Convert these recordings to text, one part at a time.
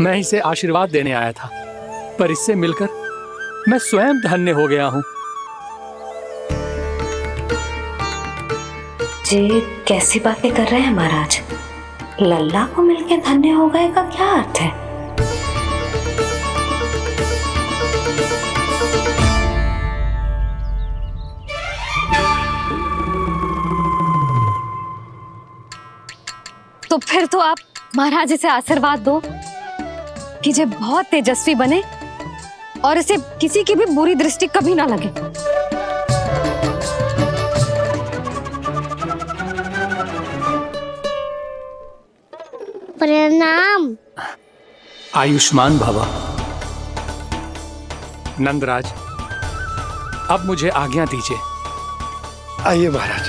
मैं इसे आशीर्वाद देने आया था, पर इससे मिलकर मैं स्वयं धन्य हो गया हूँ। जी कैसी बातें कर रहे हैं महाराज? लल्ला को मिलके धन्य हो गए का क्या अर्थ है? तो फिर तो आप महाराज इसे आशीर्वाद दो कि ये बहुत तेजस्वी बने और इसे किसी की भी बुरी दृष्टि कभी ना लगे। प्रणाम। आयुष्मान भव। नंदराज, अब मुझे आज्ञा दीजिए। आइए महाराज।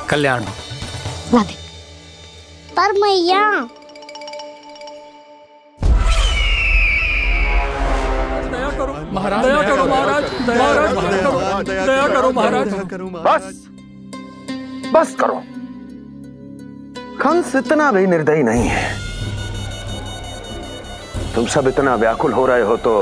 कल्याण हो। राधे। पर मैया दया करो महाराज, दया करो महाराज, दया करो महाराज। बस करो। कंस इतना भी निर्दयी नहीं है। तुम सब इतना व्याकुल हो रहे हो तो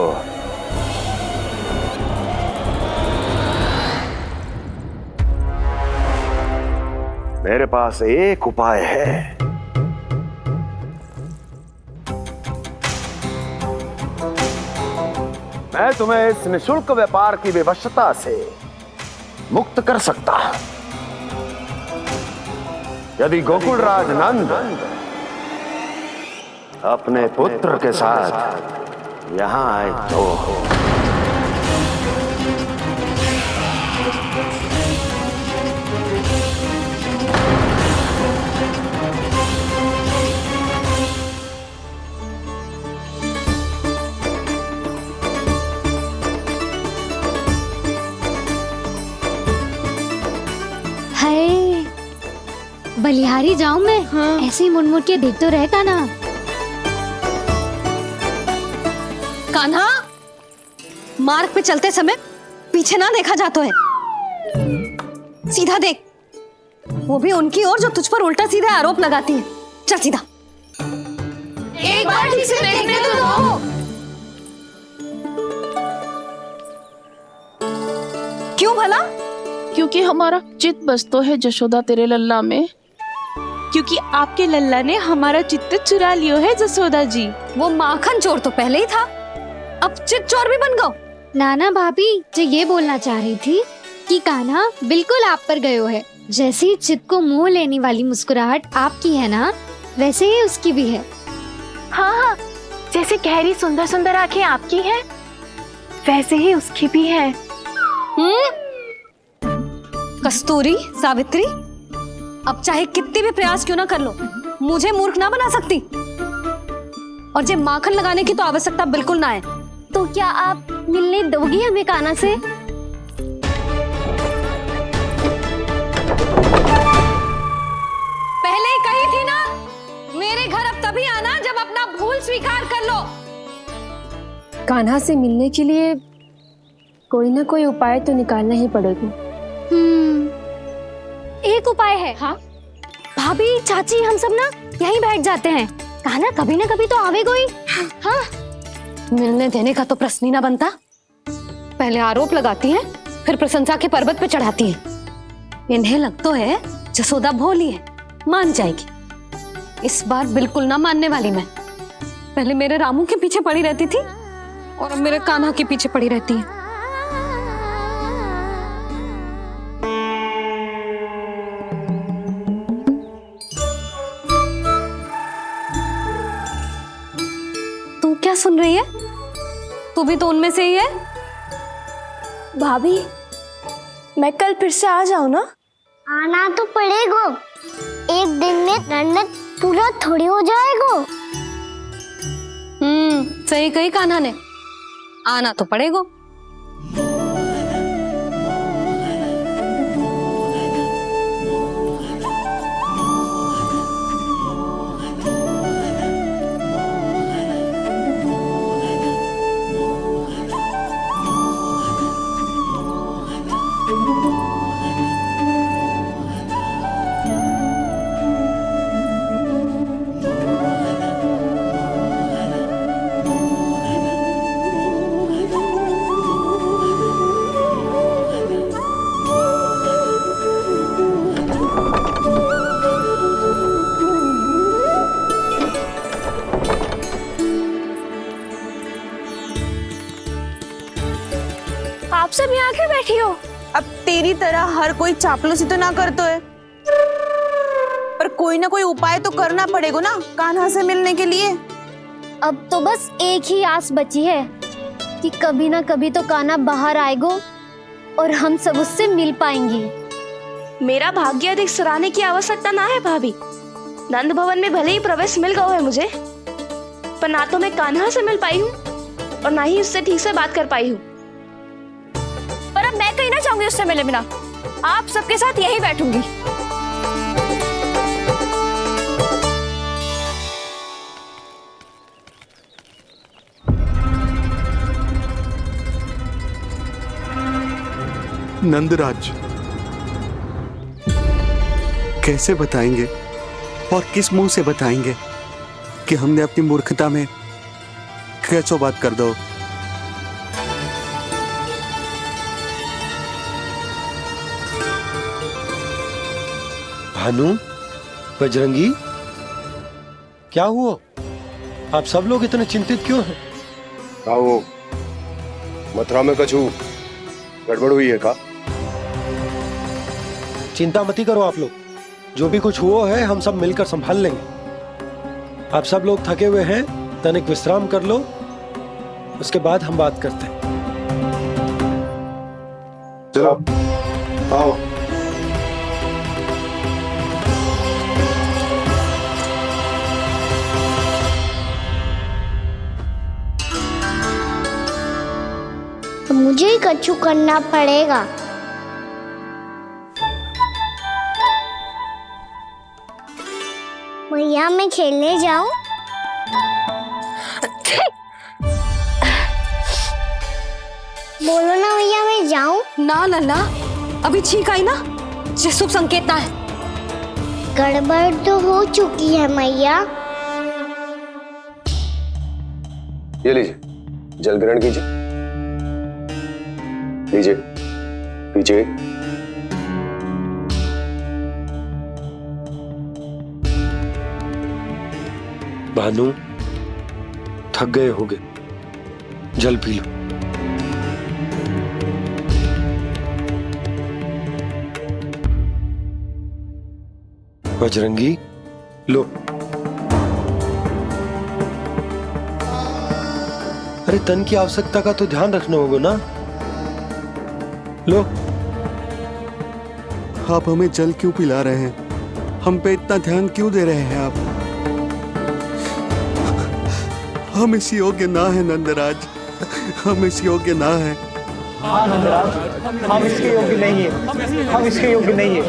मेरे पास एक उपाय है। मैं तुम्हें इस निशुल्क व्यापार की विवशता से मुक्त कर सकता। यदि गोकुलराज नंद अपने पुत्र के साथ यहां आए तो बलिहारी जाऊं मैं? हाँ। ऐसे ही मुड़ मुड़ के देख तो रहे कान्हा। कान्हा, मार्ग पे चलते समय पीछे ना देखा जाता है, सीधा देख। वो भी उनकी ओर जो तुझ पर उल्टा सीधे आरोप लगाती है। चल सीधा। एक बार ठीक से देखने तो दो। क्यों भला? क्योंकि हमारा चित्त बसतो है जशोदा तेरे लल्ला में। क्योंकि आपके लल्ला ने हमारा चित्त चुरा लियो है जसोदा जी। वो माखन चोर तो पहले ही था, अब चित्त चोर भी बन गो। नाना भाभी जो ये बोलना चाह रही थी कि कान्हा बिल्कुल आप पर गयो है। जैसे ही चित्त को मोह लेने वाली मुस्कुराहट आपकी है ना, वैसे ही उसकी भी है। हाँ हाँ, जैसे गहरी सुंदर सुंदर आंखें आपकी हैं, वैसे ही उसकी भी है। कस्तूरी, सावित्री, अब चाहे कितने भी प्रयास क्यों ना कर लो, मुझे मूर्ख ना बना सकती। और जे माखन लगाने की तो आवश्यकता बिल्कुल ना है। तो क्या आप मिलने दोगी हमें कान्हा से? पहले ही कही थी ना, मेरे घर अब तभी आना जब अपना भूल स्वीकार कर लो। कान्हा से मिलने के लिए कोई ना कोई उपाय तो निकालना ही पड़ेगा। एक उपाय है। हाँ? भाभी, चाची, हम सब ना यहीं बैठ जाते हैं। कान्हा कभी ना कभी तो आवेगा ही। हाँ। मिलने देने का तो प्रश्न ही ना बनता। पहले आरोप लगाती हैं, फिर प्रशंसा के पर्वत पे चढ़ाती हैं। इन्हें लगता है जसोदा भोली है, मान जाएगी। इस बार बिल्कुल ना मानने वाली मैं। पहले मेरे रामू के पीछे पड़ी रहती थी और अब मेरे कान्हा के पीछे पड़ी रहती है। तू क्या सुन रही है? तू भी तो उनमें से ही है। भाभी, मैं कल फिर से आ जाऊं ना? आना तो पड़ेगा। एक दिन में रन्नत पूरा थोड़ी हो जाएगा। सही कही कान्हा ने, आना तो पड़ेगा। सब यहाँ आके बैठी हो? अब तेरी तरह हर कोई चापलूसी तो ना करतो है, पर कोई ना कोई उपाय तो करना पड़ेगा ना कान्हा से मिलने के लिए। अब तो बस एक ही आस बची है कि कभी ना कभी तो कान्हा बाहर आएगो और हम सब उससे मिल पाएंगे। मेरा भाग्य अधिक सराहने की आवश्यकता ना है भाभी। नंद भवन में भले ही प्रवेश मिल गया है मुझे, पर ना तो मैं कान्हा से मिल पाई हूँ और ना ही उससे ठीक से बात कर पाई हूँ। पर अब मैं कहीं ना जाऊंगी उससे मिले बिना, आप सबके साथ यही बैठूंगी। नंदराज, कैसे बताएंगे और किस मुंह से बताएंगे कि हमने अपनी मूर्खता में कैसो बात कर दो। भानु, बजरंगी, क्या हुआ? आप सब लोग इतने चिंतित क्यों हैं? आओ, मथुरा में कछु गड़बड़ हुई है का? चिंता मती करो आप लोग, जो भी कुछ हुआ है हम सब मिलकर संभाल लेंगे। आप सब लोग थके हुए हैं, तनिक विश्राम कर लो, उसके बाद हम बात करते हैं। चलो आओ। मुझे ही कछु करना पड़ेगा। भैया मैं खेलने जाऊं? बोलो ना भैया मैं जाऊं? ना लल्ला, अभी छींक आई ना, ये शुभ संकेत ना है। गड़बड़ तो हो चुकी है मैया। ये लीजिए, जल ग्रहण कीजिए। लीजिए, पीछे। भानु, थक गए होगे, जल पी लो। बजरंगी, लो। अरे तन की आवश्यकता का तो ध्यान रखना होगा ना, लो। आप हमें जल क्यों पिला रहे हैं? हम पे इतना ध्यान क्यों दे रहे हैं आप? हम इस योग्य ना है नंदराज, हम इस योग्य ना है। हाँ नंदराज, हम इसके योग्य नहीं है, हम इसके योग्य नहीं है।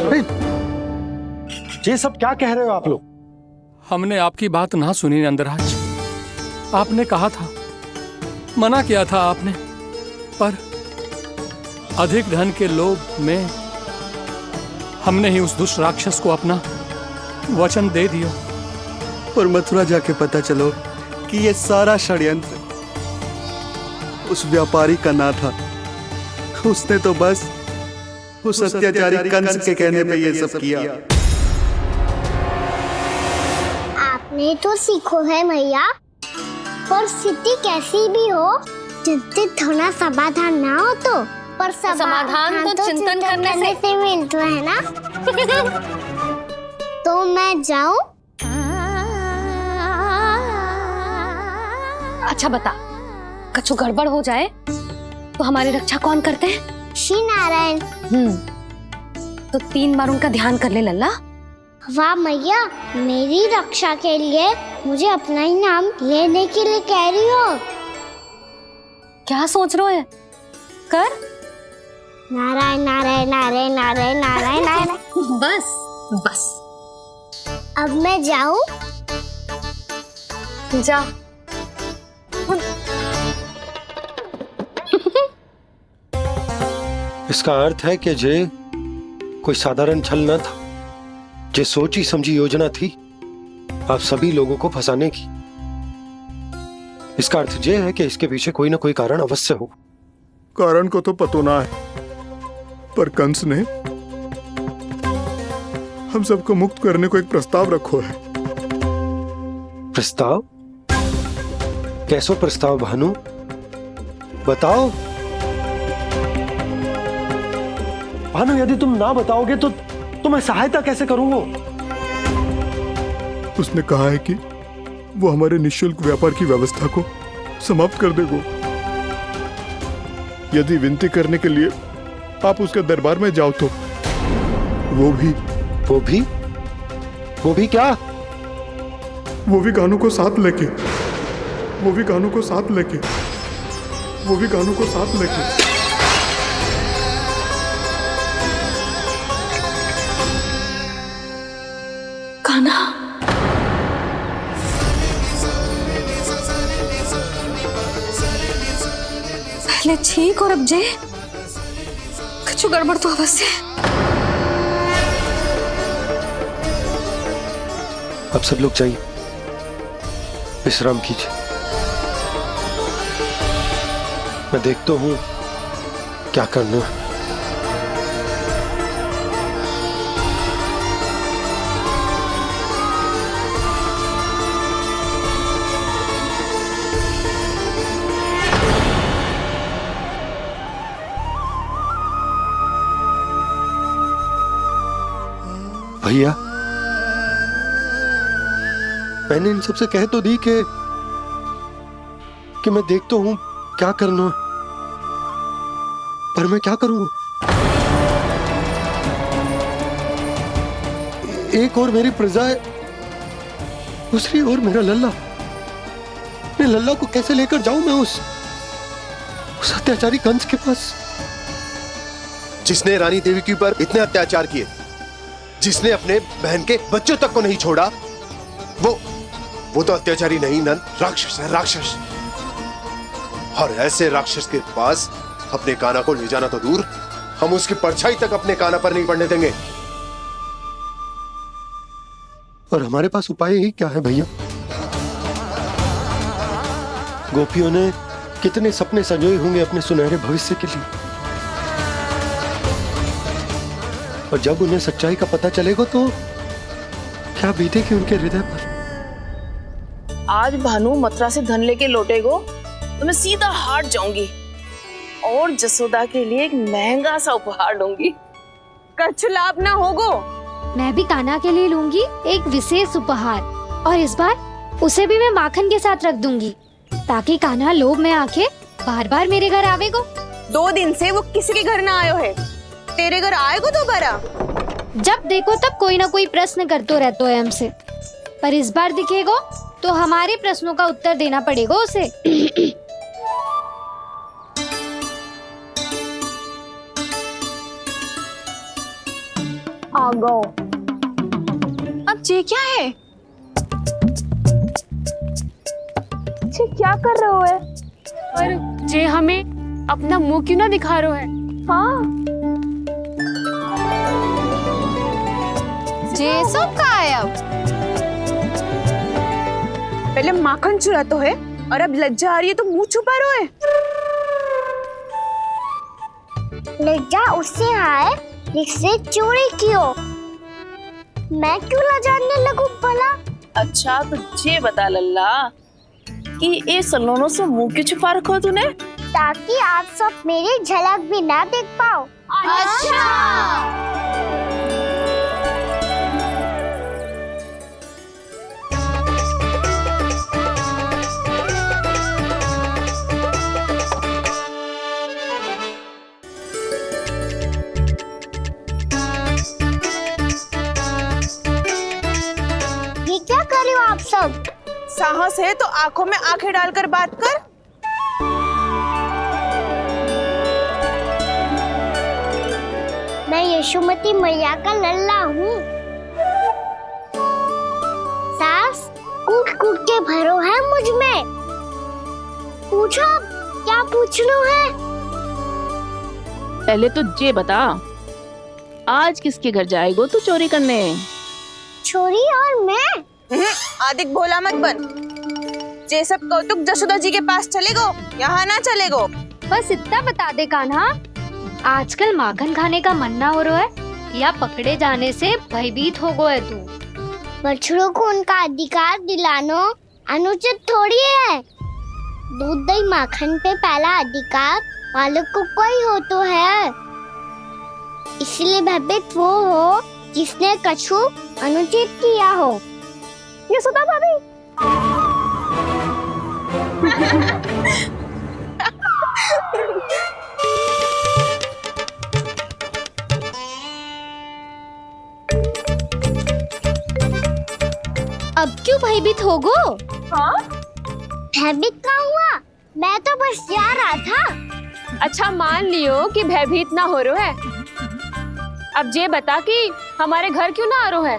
ये सब क्या कह रहे हो आप लोग? हमने आपकी बात ना सुनी नंदराज। आपने कहा था, मना किया था आपने, पर अधिक धन के लोभ में हमने ही उस दुष्ट राक्षस को अपना वचन दे दिया। पर मथुरा जाके पता चलो कि ये सारा षड्यंत्र उस व्यापारी का ना था। उसने तो बस उस अत्याचारी कंस के कहने पे ये सब किया। आपने तो सीखो है मैया, पर स्थिति कैसी भी हो, चिंतित होना समाधान ना हो तो, पर समाधान तो चिंतन करने से मिलता है ना। तो मैं जाऊं? अच्छा बता, कछु गड़बड़ हो जाए तो हमारी रक्षा कौन करते हैं? श्री नारायण। तो 3 बार उनका ध्यान कर ले लल्ला। वाह मैया, मेरी रक्षा के लिए मुझे अपना ही नाम लेने के लिए कह रही हो? क्या सोच रहे हो? कर। नारायण नारायण नारायण नारायण नारायण नारायण। बस बस, अब मैं जाऊं? जा। इसका अर्थ है कि जे कोई साधारण छल न था, जे सोची समझी योजना थी आप सभी लोगों को फंसाने की। इसका अर्थ ये है कि इसके पीछे कोई ना कोई कारण अवश्य हो। कारण को तो पतो ना है, पर कंस ने हम सबको मुक्त करने को एक प्रस्ताव रखो है। प्रस्ताव? कैसो प्रस्ताव भानु, बताओ। भानु, यदि तुम ना बताओगे तो मैं सहायता कैसे करूंगा? उसने कहा है कि वो हमारे निःशुल्क व्यापार की व्यवस्था को समाप्त कर देगा। यदि विनती करने के लिए आप उसके दरबार में जाओ तो वो भी क्या? वो भी कानू को साथ लेके कान्हा, पहले ठीक और अब जे कुछ गड़बड़ तो अवश्य। अब सब लोग जाइए, विश्राम कीजिए। मैं देखता हूं क्या करना है। भैया, मैंने इन सबसे कह तो दी कि मैं देखता हूं क्या करना, पर मैं क्या करूंगा? एक और मेरी प्रजा है, दूसरी ओर मेरा लल्ला। मैं लल्ला को कैसे लेकर जाऊं मैं उस अत्याचारी कंस के पास, जिसने रानी देवी के ऊपर इतने अत्याचार किए, जिसने अपने बहन के बच्चों तक को नहीं छोड़ा, वो तो अत्याचारी नहीं नंद, राक्षस है, राक्षस। और ऐसे राक्षस के पास अपने कान्हा को ले जाना तो दूर, हम उसकी परछाई तक अपने कान्हा पर नहीं पड़ने देंगे। और हमारे पास उपाय ही क्या है भैया? गोपियों ने कितने सपने संजोए होंगे अपने सुनहरे भविष्य के लिए, और जब उन्हें सच्चाई का पता चलेगा तो क्या बीतेगी उनके हृदय पर? आज भानु मथुरा से धन लेके लौटेगो तो मैं सीधा हाट जाऊंगी और जसोदा के लिए एक महंगा सा उपहार लूंगी। कछ लाभ ना होगो। मैं भी कान्हा के लिए लूंगी एक विशेष उपहार, और इस बार उसे भी मैं माखन के साथ रख दूंगी, ताकि कान्हा लोभ में आके बार बार मेरे घर आवेगो। 2 दिन से वो किसी के घर ना आयो है, तेरे घर आएगो दोबारा? जब देखो तब कोई ना कोई प्रश्न करते रहते हो हमसे, पर इस बार दिखेगो तो हमारे प्रश्नों का उत्तर देना पड़ेगा उसे। आ गो। अब ये क्या है? ये क्या कर रहे हो है? पर जे हमें अपना मुंह क्यों ना दिखा रहे है? हाँ, जे सब का है अब? पहले माखन चुरा तो है और अब लज्जा आ रही है तो मुंह छुपा रहे है। लज्जा उससे आए जिससे चोरी कियो। मैं क्यों लजाने लगूं भला? अच्छा तो ये बता लल्ला कि ये सलोनों से मुंह क्यों छुपा रखो तूने? ताकि आप सब मेरी झलक भी ना देख पाओ। अच्छा। ये क्या कर रहे हो आप सब? साहस है तो आंखों में आंखें डालकर बात कर। मैं यशोमती मैया का लल्ला हूँ। सास कूट कूट के भरो है मुझ में। पूछो क्या पूछना है? पहले तो ये बता, आज किसके घर जाएगो तू चोरी करने? छोरी और मैं? आदिक भोला मत बन। ये सब कौतुक जशोदा जी के पास चलेगो, यहाँ ना चलेगो। बस इतना बता दे कान्हा, आजकल माखन खाने का मन ना हो रहा है या पकड़े जाने से भयभीत हो गए तू? बछड़ों को उनका अधिकार दिलाना अनुचित थोड़ी है। दूध दही माखन पे पहला अधिकार मालिक को कोई हो तो है। इसलिए भयभीत वो हो जिसने कछु अनुचित किया हो। यशोदा भाभी। अब क्यों भयभीत हो गो? हाँ? भयभीत क्या हुआ? मैं तो बस जा रहा था। अच्छा मान लियो कि भयभीत ना हो रहा है। अब ये बता कि हमारे घर क्यों ना आ रहा है?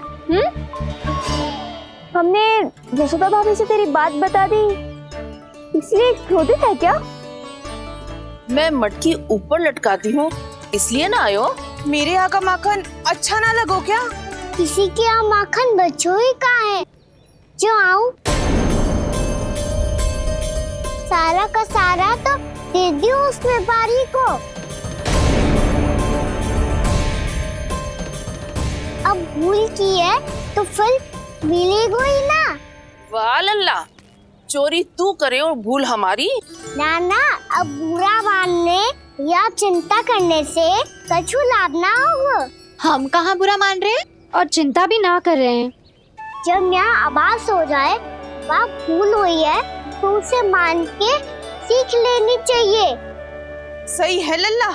हमने यशोदा भाभी से तेरी बात बता दी, इसलिए क्रोधित है क्या? मैं मटकी ऊपर लटकाती हूँ इसलिए ना आयो। मेरे यहाँ का माखन अच्छा ना लगो क्या? किसी के यहाँ माखन बच्चों ही कहाँ है जो आऊं? सारा का सारा तो दे दियो उस व्यापारी को। अब भूल की है तो फल मिलेगा ही ना। वाह लल्ला, चोरी तू करे और भूल हमारी। ना ना, अब बुरा मानने या चिंता करने से कछु लाभ ना होगा। हम कहाँ बुरा मान रहे हैं और चिंता भी ना कर रहे हैं। जब यहाँ आभास हो जाए वह भूल हुई है तो उसे मान के सीख लेनी चाहिए। सही है लल्ला,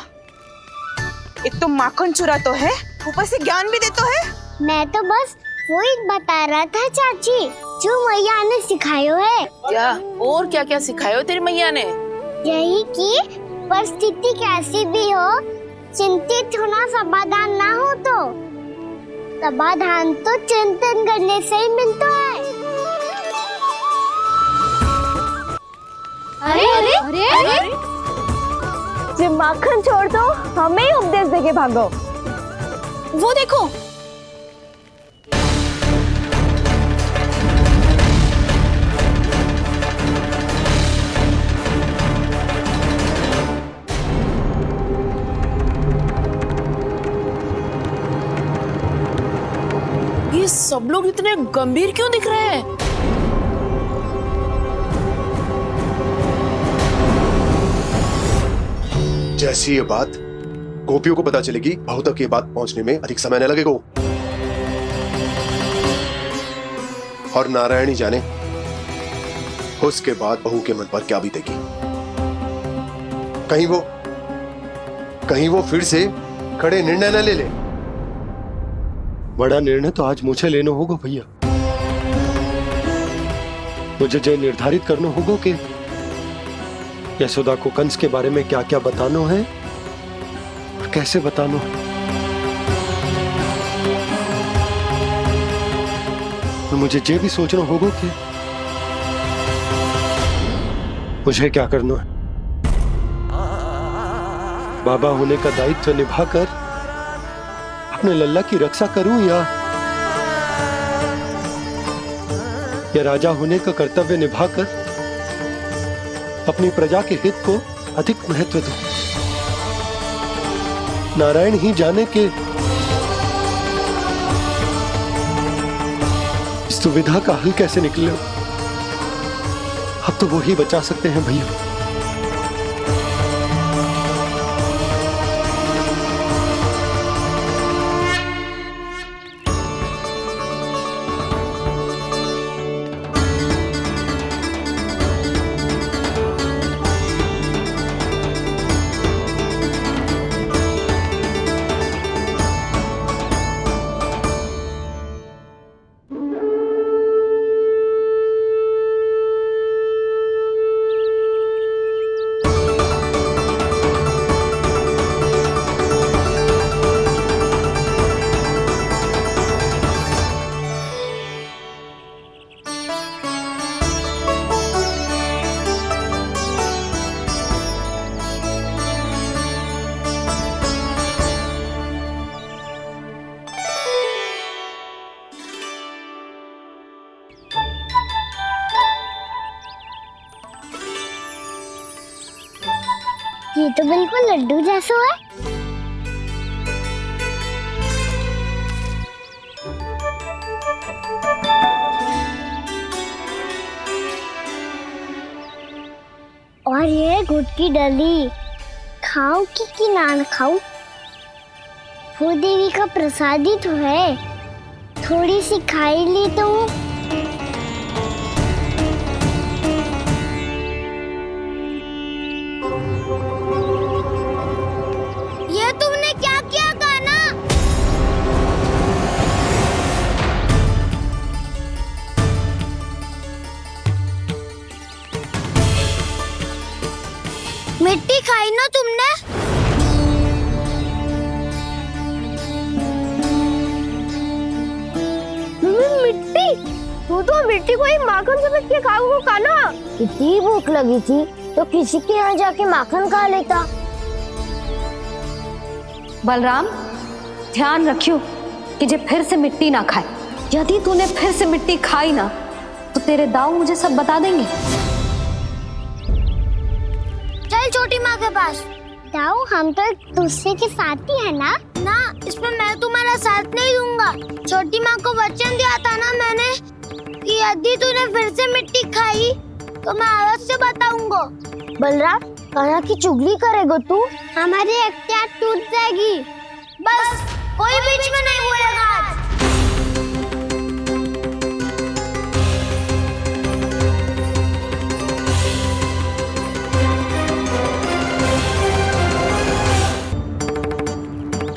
एक तो माखन चुरा तो है, ऊपर से ज्ञान भी देता है। मैं तो बस वही बता रहा था चाची जो मैया ने सिखायो है। क्या और क्या क्या सिखायो तेरी मैया ने? यही कि परिस्थिति कैसी भी हो चिंतित होना समाधान ना हो तो समाधान तो चिंतन करने से ही मिलता है। अरे अरे अरे, अरे? जो माखन छोड़ दो, हमें ही उपदेश देके भागो। वो देखो, ये सब लोग इतने गंभीर क्यों दिख रहे हैं? जैसी ये बात गोपियों को पता चलेगी, बहू तक ये बात पहुंचने में अधिक समय न लगेगा। और नारायणी जाने उसके बाद बहू के मन पर क्या बीतेगी। कहीं वो फिर से खड़े निर्णय न ले ले। बड़ा निर्णय तो आज मुझे लेना होगा भैया। मुझे जो निर्धारित करना होगा कि यशोदा को कंस के बारे में क्या क्या बताना है और कैसे बताना है। और मुझे ये भी सोचना होगा कि मुझे क्या करना है। बाबा होने का दायित्व निभाकर अपने लल्ला की रक्षा करूं या राजा होने का कर्तव्य निभाकर अपनी प्रजा के हित को अधिक महत्व दूं। नारायण ही जाने के इस दुविधा का हल कैसे निकले। अब तो वो ही बचा सकते हैं भैया। ये तो बिल्कुल लड्डू जैसा है। और ये गुड़ की डली खाऊं कि ना खाऊं? भूदेवी का प्रसाद ही तो है, थोड़ी सी खाई ली तो। ये तुमने क्या किया कान्हा? मिट्टी खाई ना तुमने? मिट्टी? तू तो मिट्टी को ही माखन से पीट के खाओगे कान्हा। कितनी भूख लगी थी तो किसी के यहाँ जाके माखन खा लेता। बलराम, ध्यान रखियो कि जे फिर से मिट्टी ना खाए। यदि तूने फिर से मिट्टी खाई ना तो तेरे दाऊ मुझे सब बता देंगे। चल छोटी माँ के पास। दाऊ, हम तो एक दूसरे के साथी है ना? ना, इसमें मैं तुम्हारा साथ नहीं दूंगा। छोटी माँ को वचन दिया था ना मैंने कि यदि तूने फिर से मिट्टी खाई तो मैं आवाज से बताऊंगा। बलराम, कान्हा की चुगली करेगा तू? हमारी अख्तियार टूट जाएगी। बस कोई बीच में नहीं बोलेगा आज।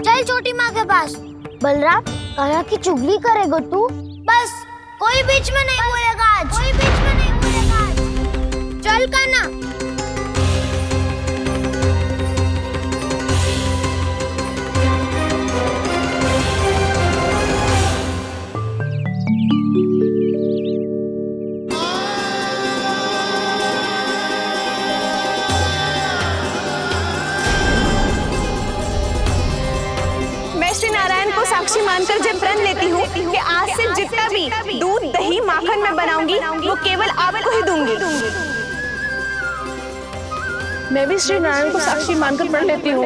चल छोटी माँ के पास। बलराम, कान्हा की चुगली करेगा तू? बस कोई बीच में नहीं बोलेगा आज। कोई बीच में नहीं बोलेगा आज। चल कान्हा। श्री नारायण को साक्षी मानकर जब प्रण लेती हूँ कि आज से जितना भी दूध दही माखन मैं बनाऊंगी वो केवल आपको ही दूंगी। मैं भी श्री नारायण को साक्षी मानकर प्रण लेती हूँ।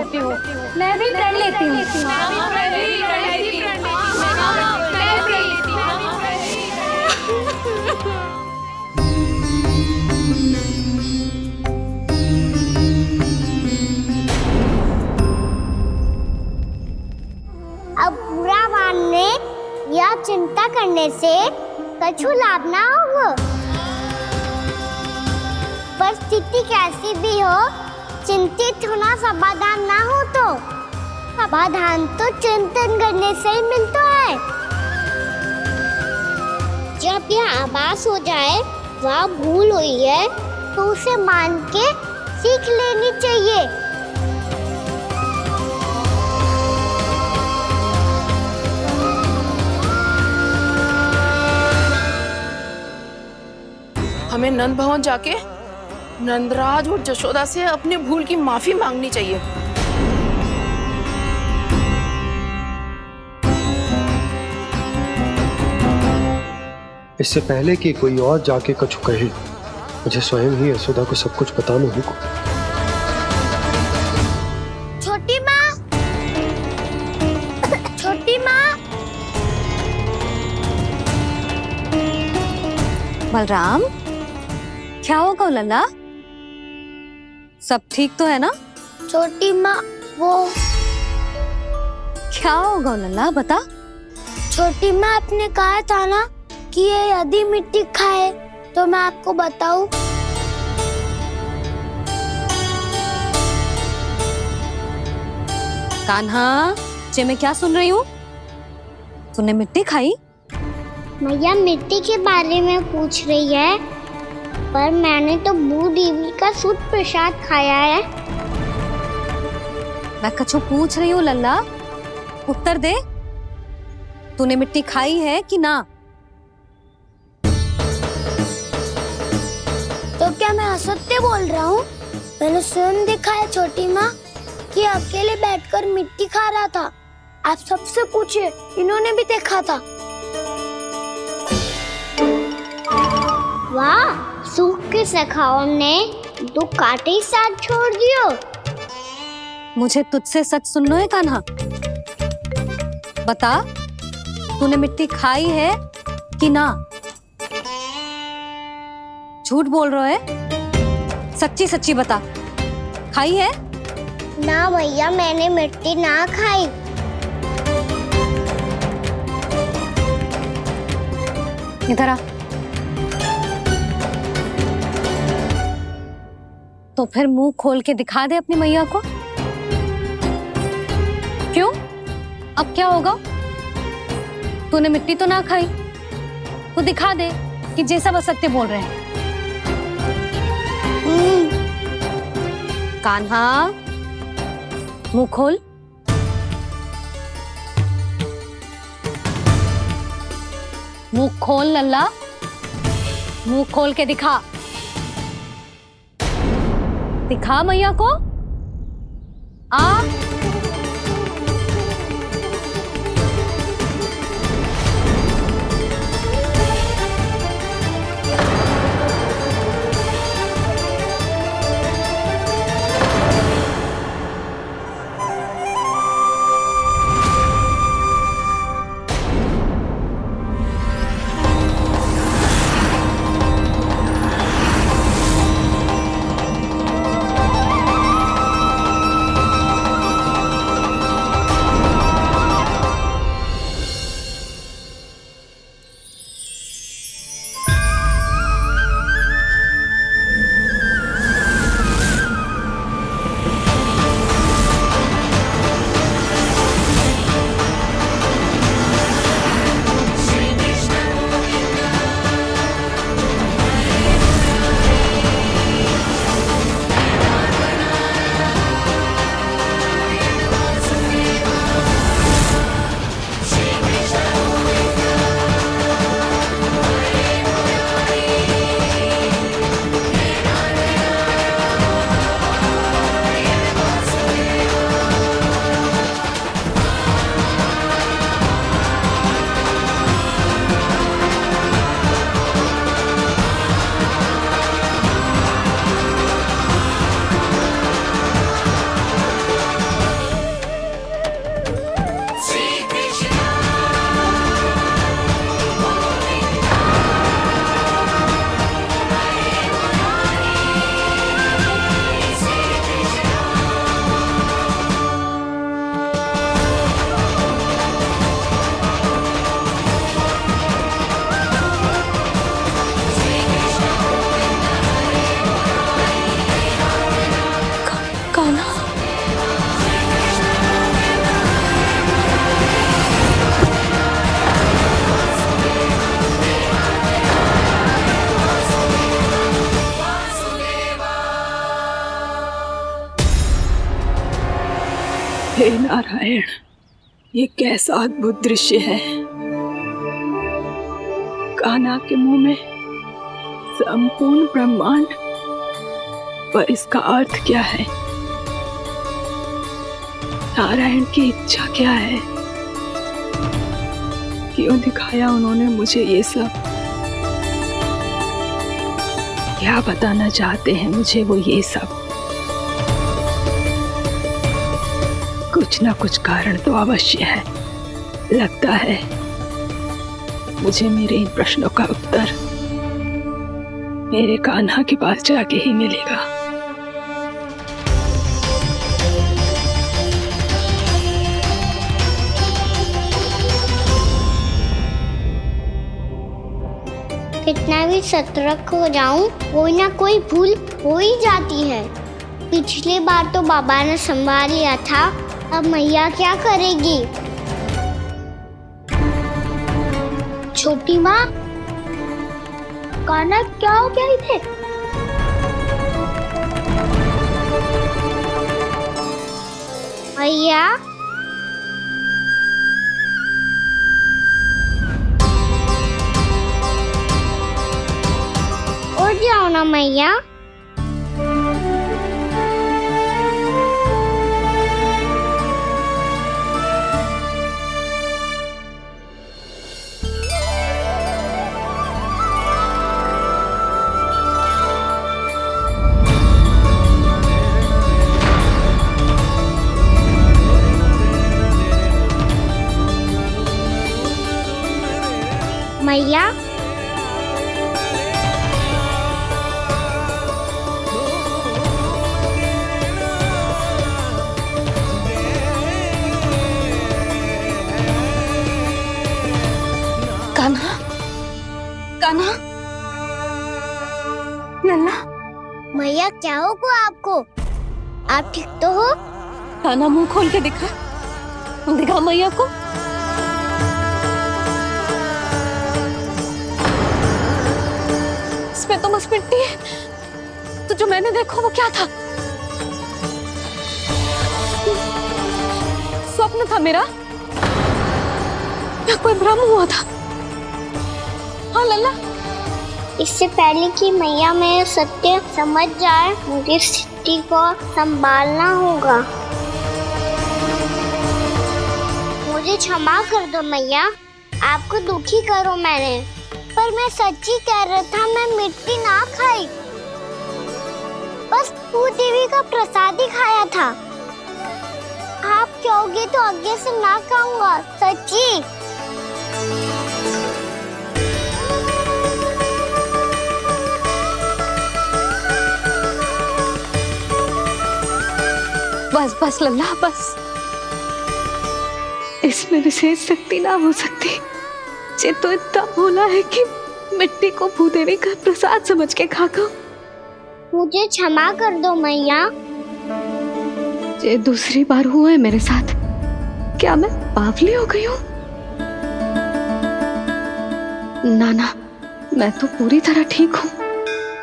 मैं भी प्रण लेती हूँ। अब बुरा मानने या चिंता करने से कछु लाभ ना होगा। परिस्थिति कैसी भी हो, चिंतित होना समाधान ना हो तो समाधान तो चिंतन करने से ही मिलता है। जब यह आभास हो जाए वह भूल हुई है तो उसे मान के सीख लेनी चाहिए। हमें नंद भवन जाके नंदराज और जशोदा से अपनी भूल की माफी मांगनी चाहिए। इससे पहले कि कोई और जाके कछु कहे, मुझे स्वयं ही यशोदा को सब कुछ बताना होगा। छोटी माँ, छोटी माँ। बलराम, क्या होगा लल्ला? सब ठीक तो है ना? छोटी माँ, वो क्या होगा लल्ला, बता। छोटी माँ, आपने कहा था ना कि ये यदि मिट्टी खाए तो मैं आपको बताऊं। कान्हा, जे मैं क्या सुन रही हूँ? तूने मिट्टी खाई? मैया मिट्टी के बारे में पूछ रही है, पर मैंने तो भूदेवी का शुद्ध प्रसाद खाया है। मैं कछु पूछ रही हूँ लल्ला, उत्तर दे। तूने मिट्टी खाई है कि ना? तो क्या मैं असत्य बोल रहा हूँ? मैंने स्वयं देखा है छोटी माँ कि अकेले बैठकर मिट्टी खा रहा था। आप सबसे पूछिए, इन्होंने भी देखा था। वाह, सूख के सखाओं ने 2 कांटे ही साथ छोड़ दियो। मुझे तुझसे सच सुनना है कान्हा। बता, तूने मिट्टी खाई है कि ना? झूठ बोल रहा है, सच्ची सच्ची बता, खाई है? ना भैया, मैंने मिट्टी ना खाई। इधर आ। तो फिर मुंह खोल के दिखा दे अपनी मैया को। क्यों? अब क्या होगा? तूने मिट्टी तो ना खाई, तो दिखा दे कि जे सब असत्य बोल रहे हैं। कान्हा, मुंह खोल। मुंह खोल लल्ला, मुंह खोल के दिखा। दिखा मैया को। आ हे नारायण, ये कैसा अद्भुत दृश्य है। कान्हा के मुंह में संपूर्ण ब्रह्मांड, पर इसका अर्थ क्या है? नारायण की इच्छा क्या है? क्यों दिखाया उन्होंने मुझे ये सब? क्या बताना चाहते हैं मुझे वो ये सब? कुछ ना कुछ कारण तो अवश्य है। लगता है मुझे मेरे इन प्रश्नों का उत्तर मेरे कान्हा के पास जाके ही मिलेगा। कितना भी सतर्क हो जाऊं, कोई ना कोई भूल हो ही जाती है। पिछली बार तो बाबा ने संभाल लिया था, अब मैया क्या करेगी? छोटी माँ, कान्हा क्या हो गया इधर? मैया, उठ जाओ ना मैया। मैया, कान्हा, कान्हा, लल्ला, मैया क्या होगा आपको? आप ठीक तो हो? कान्हा मुंह खोल के दिखा, दिखा मैया को। इसमें तो बस मिट्टी है, तो जो मैंने देखा वो क्या था? स्वप्न था मेरा या कोई भ्रम हुआ था? हाँ लल्ला, इससे पहले कि मैया मेरे सत्य समझ जाए, मुझे सिद्धि को संभालना होगा। मुझे क्षमा कर दो मैया, आपको दुखी करो मैंने, पर मैं सच्ची कह रहा था, मैं मिट्टी ना खाई, बस तू देवी का प्रसाद ही खाया था। आप कहोगे तो आगे से ना खाऊंगा, सच्ची। बस बस लल्ला, बस। इसमें विशेष शक्ति ना हो सकती। ये तो इतना भोला है कि मिट्टी को भूदेवी का प्रसाद समझ के खागा। मुझे क्षमा कर दो मैया। ये दूसरी बार हुआ है मेरे साथ। क्या मैं बावली हो गई हूँ? ना, मैं तो पूरी तरह ठीक हूँ।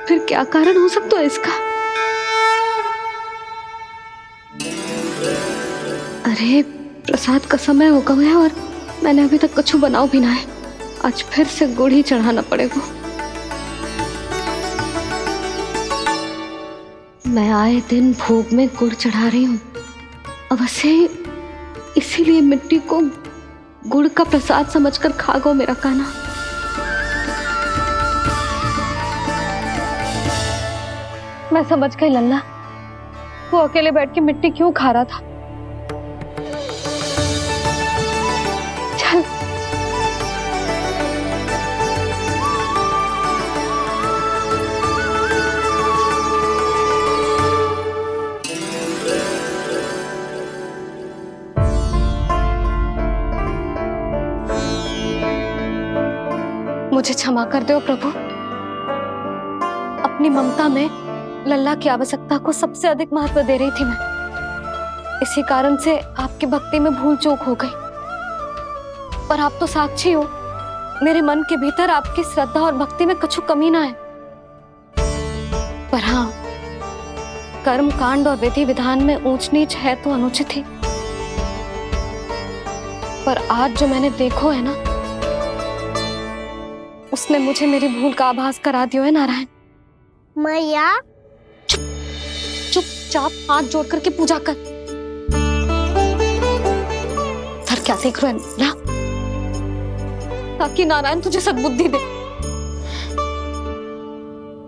फिर क्या कारण हो सकता है इसका? अरे प्रसाद का समय हो गया है और मैंने अभी तक कछु बनाओ भी ना है। आज फिर से गुड़ ही चढ़ाना पड़ेगा। मैं आए दिन भोग में गुड़ चढ़ा रही हूँ, अवश्य इसीलिए मिट्टी को गुड़ का प्रसाद समझकर खा गो मेरा कान्हा। मैं समझ गई लल्ला, वो अकेले बैठ के मिट्टी क्यों खा रहा था। चल मुझे क्षमा कर दो प्रभु। अपनी ममता में लल्ला की आवश्यकता को सबसे अधिक महत्व दे रही थी मैं। इसी कारण से आपकी भक्ति में भूल चूक हो गई। पर आप तो साक्षी हो, मेरे मन के भीतर आपकी श्रद्धा और भक्ति में कछु कमी ना है। पर हाँ, कर्म कांड और विधि विधान में ऊंच नीच है तो अनुचित ही। पर आज जो मैंने देखो है ना, उसने मुझे मेरी भूल का आभास करा दियो है नारायण। मैया चुपचाप हाथ जोड़ करके पूजा कर। सर क्या सीख रहे हैं ना? ताकि नारायण तुझे सद्बुद्धि दे।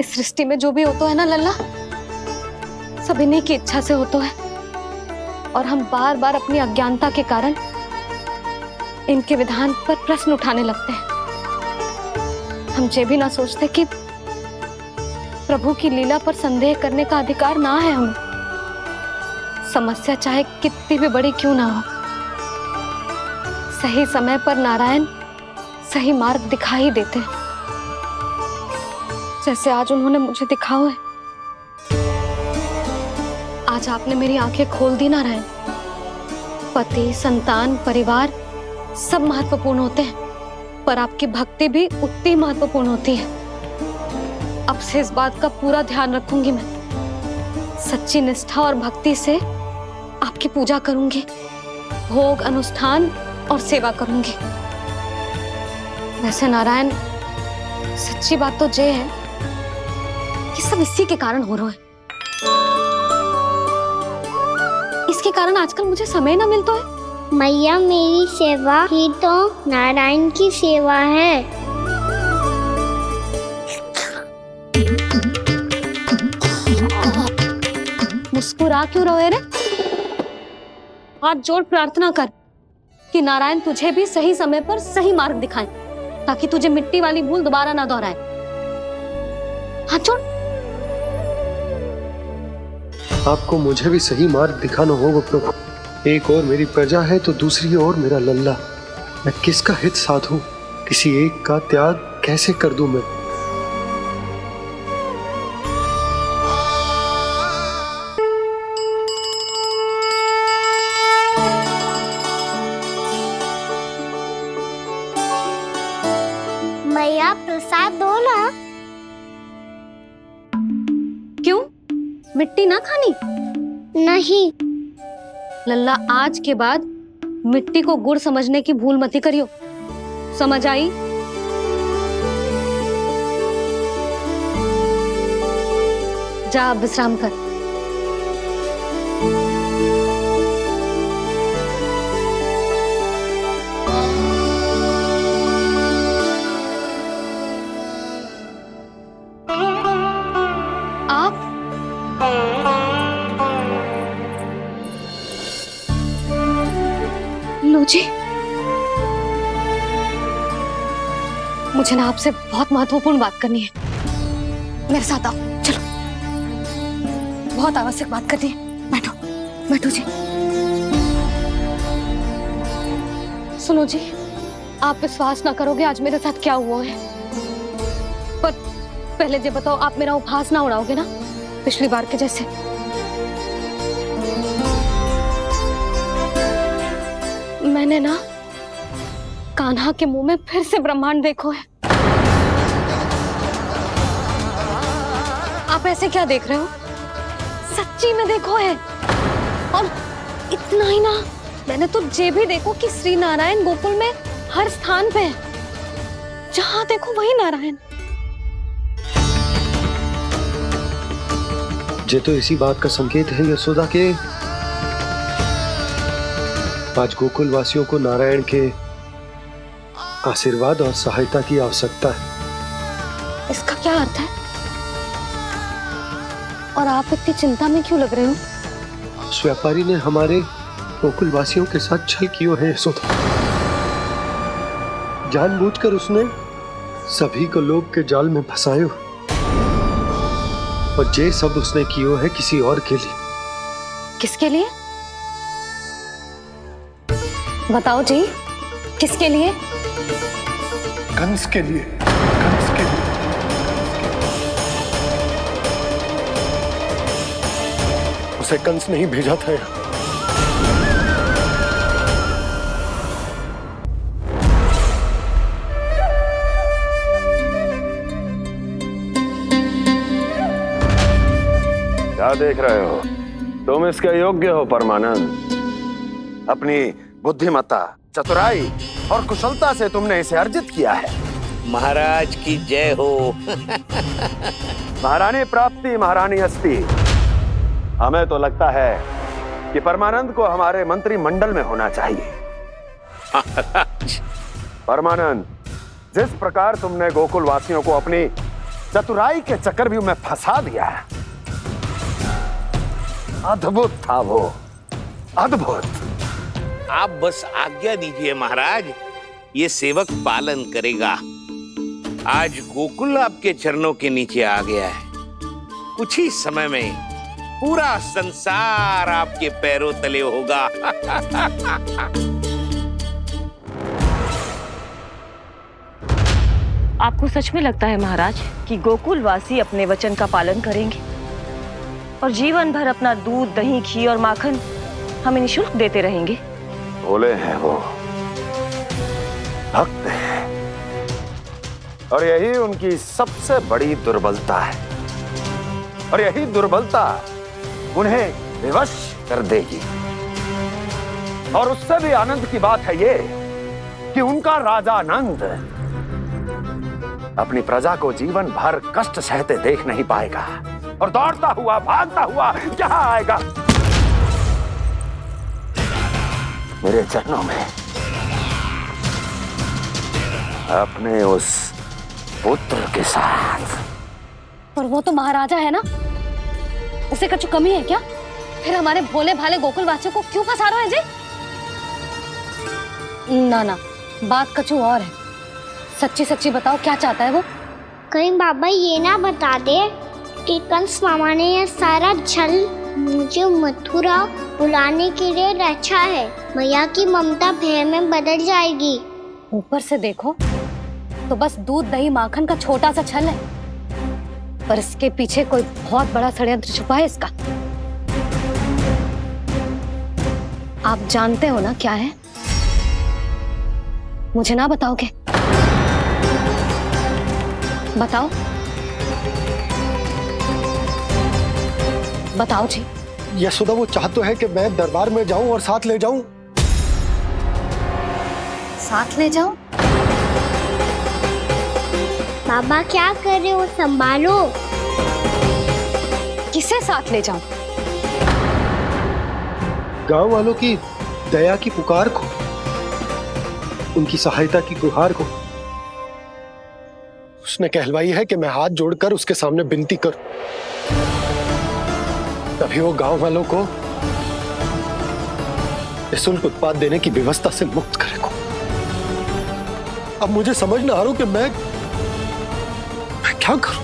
इस सृष्टि में जो भी होता है ना लल्ला, सब इन्हीं की इच्छा से होता है। और हम बार बार अपनी अज्ञानता के कारण इनके विधान पर प्रश्न उठाने लगते हैं। हम ये भी ना सोचते कि प्रभु की लीला पर संदेह करने का अधिकार ना है हमें। समस्या चाहे कितनी भी बड़ी क्यों ना हो, सही समय पर नारायण सही मार्ग दिखा ही देते हैं, जैसे आज उन्होंने मुझे दिखाओ है। आज आपने मेरी आंखें खोल दी नारायण। पति, संतान, परिवार सब महत्वपूर्ण होते हैं, पर आपकी भक्ति भी उतनी महत्वपूर्ण होती है। अब से इस बात का पूरा ध्यान रखूंगी मैं। सच्ची निष्ठा और भक्ति से आपकी पूजा करूंगी, भोग, अनुष्ठान और सेवा करूंगी। वैसे नारायण, सच्ची बात तो ये है कि सब इसी के कारण हो रहा है। इसके कारण आजकल मुझे समय ना मिलता है। मैया, मेरी सेवा ही तो नारायण की सेवा है। मुस्कुरा क्यों रहे रे? हाथ जोड़ प्रार्थना कर कि नारायण तुझे भी सही समय पर सही मार्ग दिखाएं, ताकि तुझे मिट्टी वाली भूल दोबारा ना दोहराए। हाथ जोड़। आपको मुझे भी सही मार्ग दिखाना होगा प्रभु। एक और मेरी प्रजा है तो दूसरी ओर मेरा लल्ला। मैं किसका हित साधूं? किसी एक का त्याग कैसे कर दूं मैं? मैया प्रसाद दो ना। क्यों? मिट्टी ना खानी? नहीं। लल्ला, आज के बाद मिट्टी को गुड़ समझने की भूल मत करियो। समझ आई? जा अब विश्राम कर। लो जी, मुझे ना आपसे बहुत महत्वपूर्ण बात करनी है। मेरे साथ आओ, चलो। बहुत आवश्यक बात करनी है। बैठो, बैठो जी। सुनो जी, आप विश्वास ना करोगे आज मेरे साथ क्या हुआ है। पर पहले ये बताओ, आप मेरा उपहास ना उड़ाओगे ना पिछली बार के जैसे? मैंने ना कान्हा के मुंह में फिर से ब्रह्मांड देखो है। आप ऐसे क्या देख रहे हो? सच्ची में देखो है। और इतना ही ना, मैंने तो ये भी देखो कि श्री नारायण गोकुल में हर स्थान पे है। जहां देखो वही नारायण। ये तो इसी बात का संकेत है यशोदा के आज गोकुल वासियों को नारायण के आशीर्वाद और सहायता की आवश्यकता है। इसका क्या अर्थ है? और आप इतनी चिंता में क्यों लग रहे हो? उस व्यापारी ने हमारे गोकुल वासियों के साथ छल किया है यशोदा। जानबूझकर उसने सभी को लोग के जाल में फंसायो। और ये सब उसने किया है किसी और के लिए। किसके लिए? बताओ जी, किसके लिए? कंस के लिए। कंस के लिए। उसे कंस नहीं भेजा था यहाँ। क्या देख रहे हो? तुम इसके योग्य हो परमानंद। अपनी बुद्धिमत्ता, चतुराई और कुशलता से तुमने इसे अर्जित किया है। महाराज की जय हो। महारानी प्राप्ति महारानी हस्ती। हमें तो लगता है कि परमानंद को हमारे मंत्रिमंडल में होना चाहिए। परमानंद, जिस प्रकार तुमने गोकुल वासियों को अपनी चतुराई के चक्रव्यूह में फंसा दिया है, अद्भुत था वो, अद्भुत। आप बस आज्ञा दीजिए महाराज, ये सेवक पालन करेगा। आज गोकुल आपके चरणों के नीचे आ गया है। कुछ ही समय में पूरा संसार आपके पैरों तले होगा। आपको सच में लगता है महाराज कि गोकुल वासी अपने वचन का पालन करेंगे और जीवन भर अपना दूध, दही, घी और माखन हमें निःशुल्क देते रहेंगे? भोले हैं वो, भक्त हैं, और यही उनकी सबसे बड़ी दुर्बलता है। और यही दुर्बलता उन्हें विवश कर देगी। और उससे भी आनंद की बात है ये कि उनका राजा नंद अपनी प्रजा को जीवन भर कष्ट सहते देख नहीं पाएगा और दौड़ता हुआ, भागता हुआ यहाँ आएगा मेरे चरणों में, अपने उस पुत्र के साथ। पर वो तो महाराजा है ना, उसे कुछ कमी है क्या? फिर हमारे भोले भाले गोकुल वासियों को क्यों फंसा रहे हैं जी? ना ना, बात कछु और है। सच्ची सच्ची बताओ, क्या चाहता है वो? कहीं बाबा ये ना बता दे कि कंस मामा ने यह सारा छल मुझे मथुरा बुलाने के लिए रचा है। मैया की ममता भय में बदल जाएगी। ऊपर से देखो तो बस दूध दही माखन का छोटा सा छल है, पर इसके पीछे कोई बहुत बड़ा षड्यंत्र छुपा है इसका। आप जानते हो ना क्या है? मुझे ना बताओगे? बताओ बताओ जी। यशोदा वो चाह तो है कि मैं दरबार में जाऊं और साथ ले जाऊं। साथ ले जाऊं? बाबा क्या कर रहे हो, संभालो। किसे साथ ले जाऊं? गांव वालों की दया की पुकार को, उनकी सहायता की गुहार को। उसने कहलवाई है कि मैं हाथ जोड़कर उसके सामने विनती करूं, तभी वो गांव वालों को निःशुल्क उत्पाद देने की व्यवस्था से मुक्त करेगा। अब मुझे समझ ना आ रहा कि मैं क्या करूं।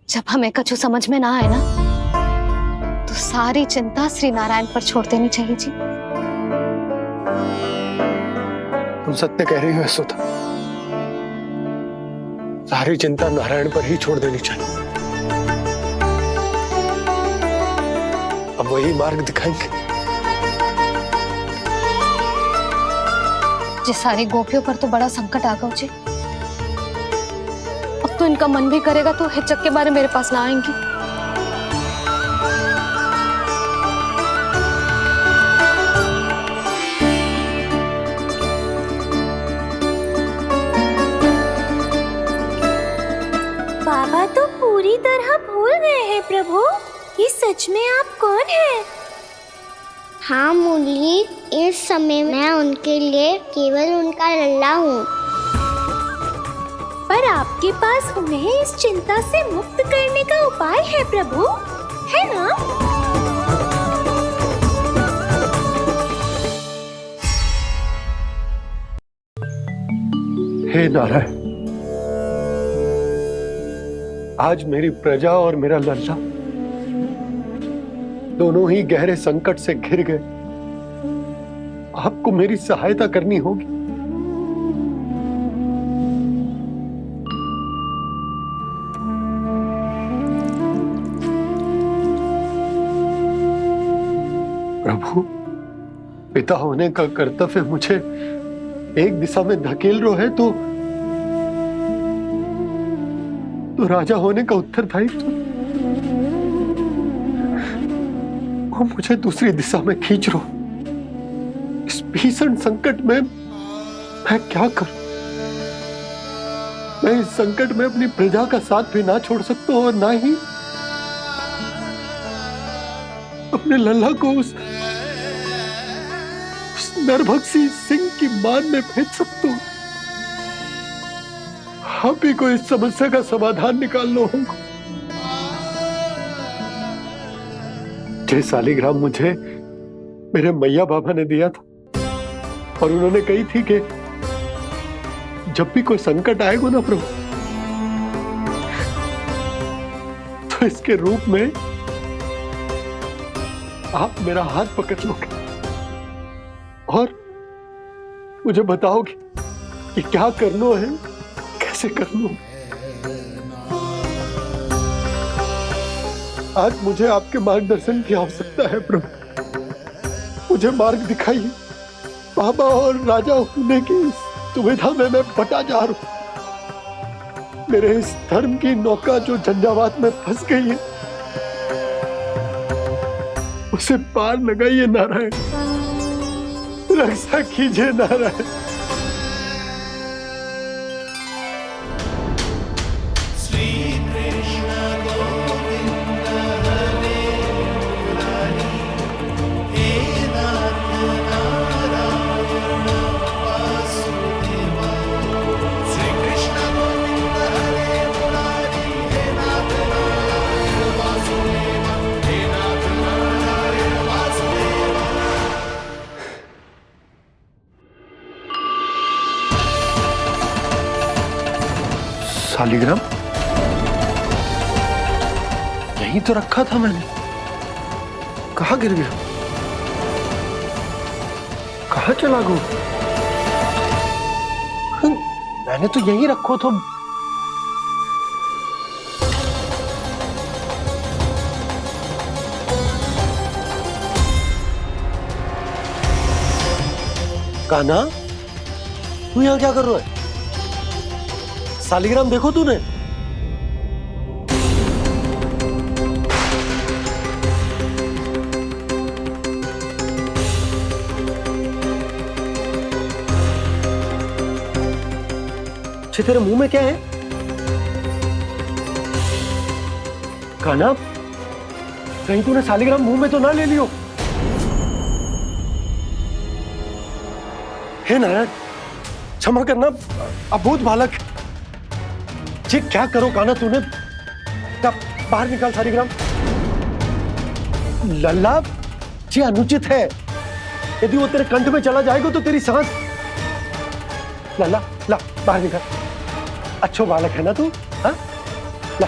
जब हमें कछु समझ में ना आए ना, तो सारी चिंता श्री नारायण पर छोड़ देनी चाहिए जी। तुम सत्य कह रही हो यशोदा, सारी चिंता नारायण पर ही छोड़ देनी चाहिए। अब वही मार्ग दिखाएंगे। जी सारी गोपियों पर तो बड़ा संकट आ गया जी। अब तो इनका मन भी करेगा तो हिचक के बारे मेरे पास ना आएंगी। बाबा तो पूरी तरह भूल गए हैं प्रभु, ये सच में आप कौन हैं? हाँ मुरली, इस समय मैं उनके लिए केवल उनका लल्ला हूँ। पर आपके पास उन्हें इस चिंता से मुक्त करने का उपाय है प्रभु, है ना? हे नारायण, आज मेरी प्रजा और मेरा लल्ला दोनों ही गहरे संकट से घिर गए। आपको मेरी सहायता करनी होगी। प्रभु, पिता होने का कर्तव्य मुझे एक दिशा में धकेल रहा है तो राजा होने का उत्तरदायित्व वो मुझे दूसरी दिशा में खींच रहा। इस भीषण संकट में मैं क्या करूं? मैं इस संकट में अपनी प्रजा का साथ भी ना छोड़ सकता हूं और ना ही अपने लल्ला को उस नरभक्षी सिंह की मान में भेज सकता हूं। आप ही को इस समस्या का समाधान निकालना होगा। जय शालिग्राम मुझे मेरे मैया बाबा ने दिया था और उन्होंने कही थी कि जब भी कोई संकट आएगा ना प्रभु, तो इसके रूप में आप मेरा हाथ पकड़ लोगे और मुझे बताओगे कि क्या करना है, कैसे करना है। आज मुझे आपके मार्गदर्शन की आवश्यकता है प्रभु, मुझे मार्ग दिखाइए। बाबा और राजा होने की दुविधा में मैं बटा जा रहा हूं। मेरे इस धर्म की नौका जो झंझावात में फंस गई है, उसे पार लगाइए नारायण, रक्षा कीजिए नारायण। शालिग्राम यहीं तो रखा था मैंने, कहाँ गिर गया, कहाँ चला गया? रहने तो यही रखो तुम। कान्हा, तू यहाँ क्या कर रहा है? सालिग्राम देखो तूने? तेरे मुंह में क्या है? कान्हा, कहीं तूने सालिग्राम मुंह में तो ना ले लियो? हे नारायण, क्षमा करना, अबोध बालक। जी क्या करो कान्हा तूने? क्या बाहर निकाल सालिग्राम। लल्ला, जी अनुचित है। यदि वो तेरे कंठ में चला जाएगा तो तेरी सांस। लल्ला, ला बाहर निकाल। अच्छो बालक है ना तू? हाँ? ला।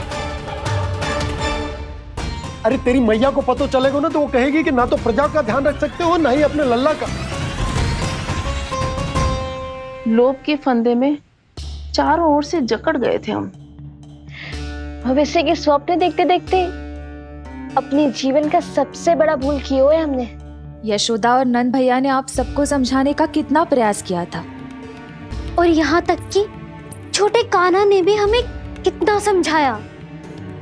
अरे तेरी मैया को पता चलेगा ना तो वो कहेगी कि ना तो प्रजा का ध्यान रख सकते हो ना ही अपने लल्ला का। लोभ के फंदे में चारों ओर से जकड़ गए थे हम। भविष्य के स्वप्न देखते देखते अपने जीवन का सबसे बड़ा भूल किया है हमने। यशोदा और नंद भैया ने आप सबको समझाने का कितना प्रयास किया था, और यहाँ तक कि छोटे कान्हा ने भी हमें कितना समझाया,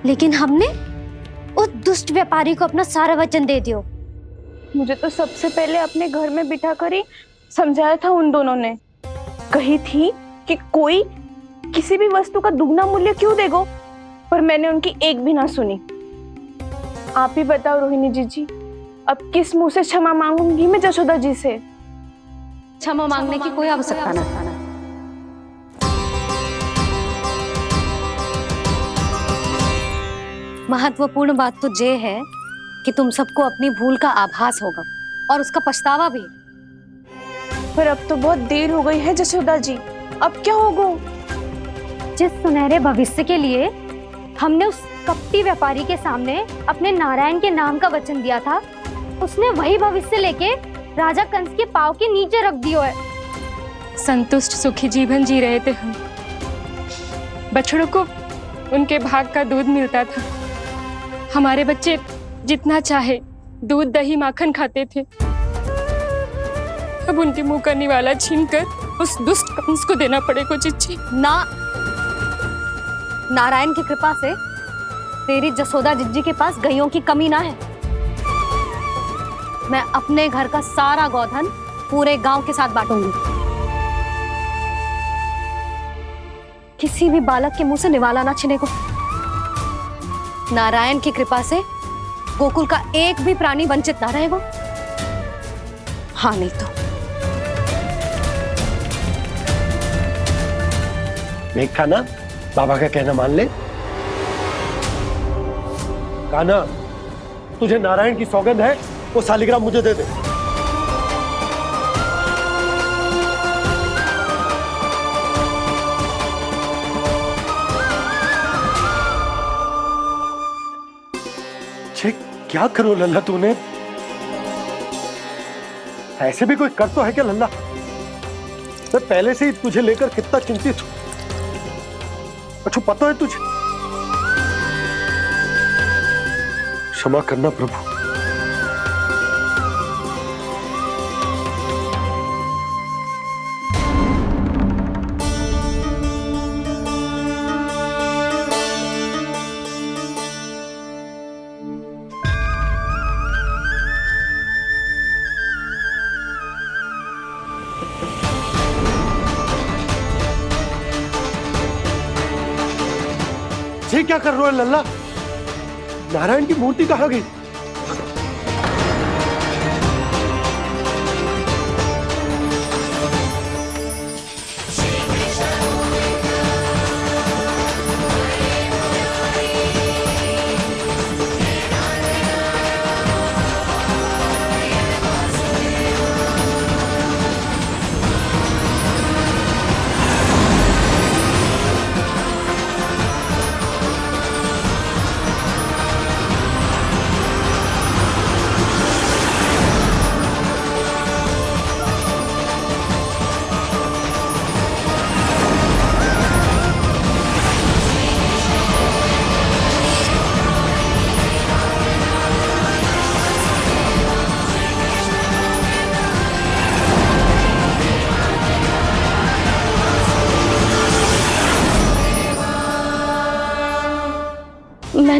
लेकिन हमने उस दुष्ट व्यापारी को अपना सारा वचन दे दिया। मुझे तो सबसे पहले अपने घर में बिठा कर ही समझाया था उन दोनों ने। कही थी कि कोई किसी भी वस्तु का दुगना मूल्य क्यों देगो, पर मैंने उनकी एक भी ना सुनी। आप ही बताओ रोहिणी जी, अब किस मुंह से क्षमा मांगूंगी मैं जशोदा जी से? क्षमा मांगने की कोई आवश्यकता नहीं। महत्वपूर्ण बात तो ये है कि तुम सबको अपनी भूल का आभास होगा और उसका पछतावा भी। पर अब तो बहुत देर हो गई है जशोदा जी, अब क्या होगा? जिस सुनहरे भविष्य के लिए हमने उस कपटी व्यापारी के सामने अपने नारायण के नाम का वचन दिया था, उसने वही भविष्य लेके राजा कंस के पांव के नीचे रख दिया है। संतुष्ट सुखी जीवन जी रहे थे हम। बछड़ों को उनके भाग का दूध मिलता था। हमारे बच्चे जितना चाहे दूध दही माखन खाते थे। अब उनके मुंह का निवाला छीनकर उस दुष्ट कंस को देना पड़ेगा चिच्ची। ना, नारायण की कृपा से तेरी जसोदा जिज्जी के पास गायों की कमी ना है। मैं अपने घर का सारा गोधन पूरे गांव के साथ बांटूंगी। किसी भी बालक के मुंह से निवाला ना छिने को। नारायण की कृपा से गोकुल का एक भी प्राणी वंचित ना रहेगा। हाँ नहीं तो देख कान्हा, बाबा का कहना मान ले। कान्हा, तुझे नारायण की सौगंध है, वो सालिग्राम मुझे दे दे। क्या करो लल्ला तूने? ऐसे भी कोई कर तो है क्या लल्ला? मैं पहले से ही तुझे लेकर कितना चिंतित हूं। अच्छा पता है तुझे? क्षमा करना प्रभु। ये क्या कर रहे हो लल्ला? नारायण की मूर्ति कहाँ गई?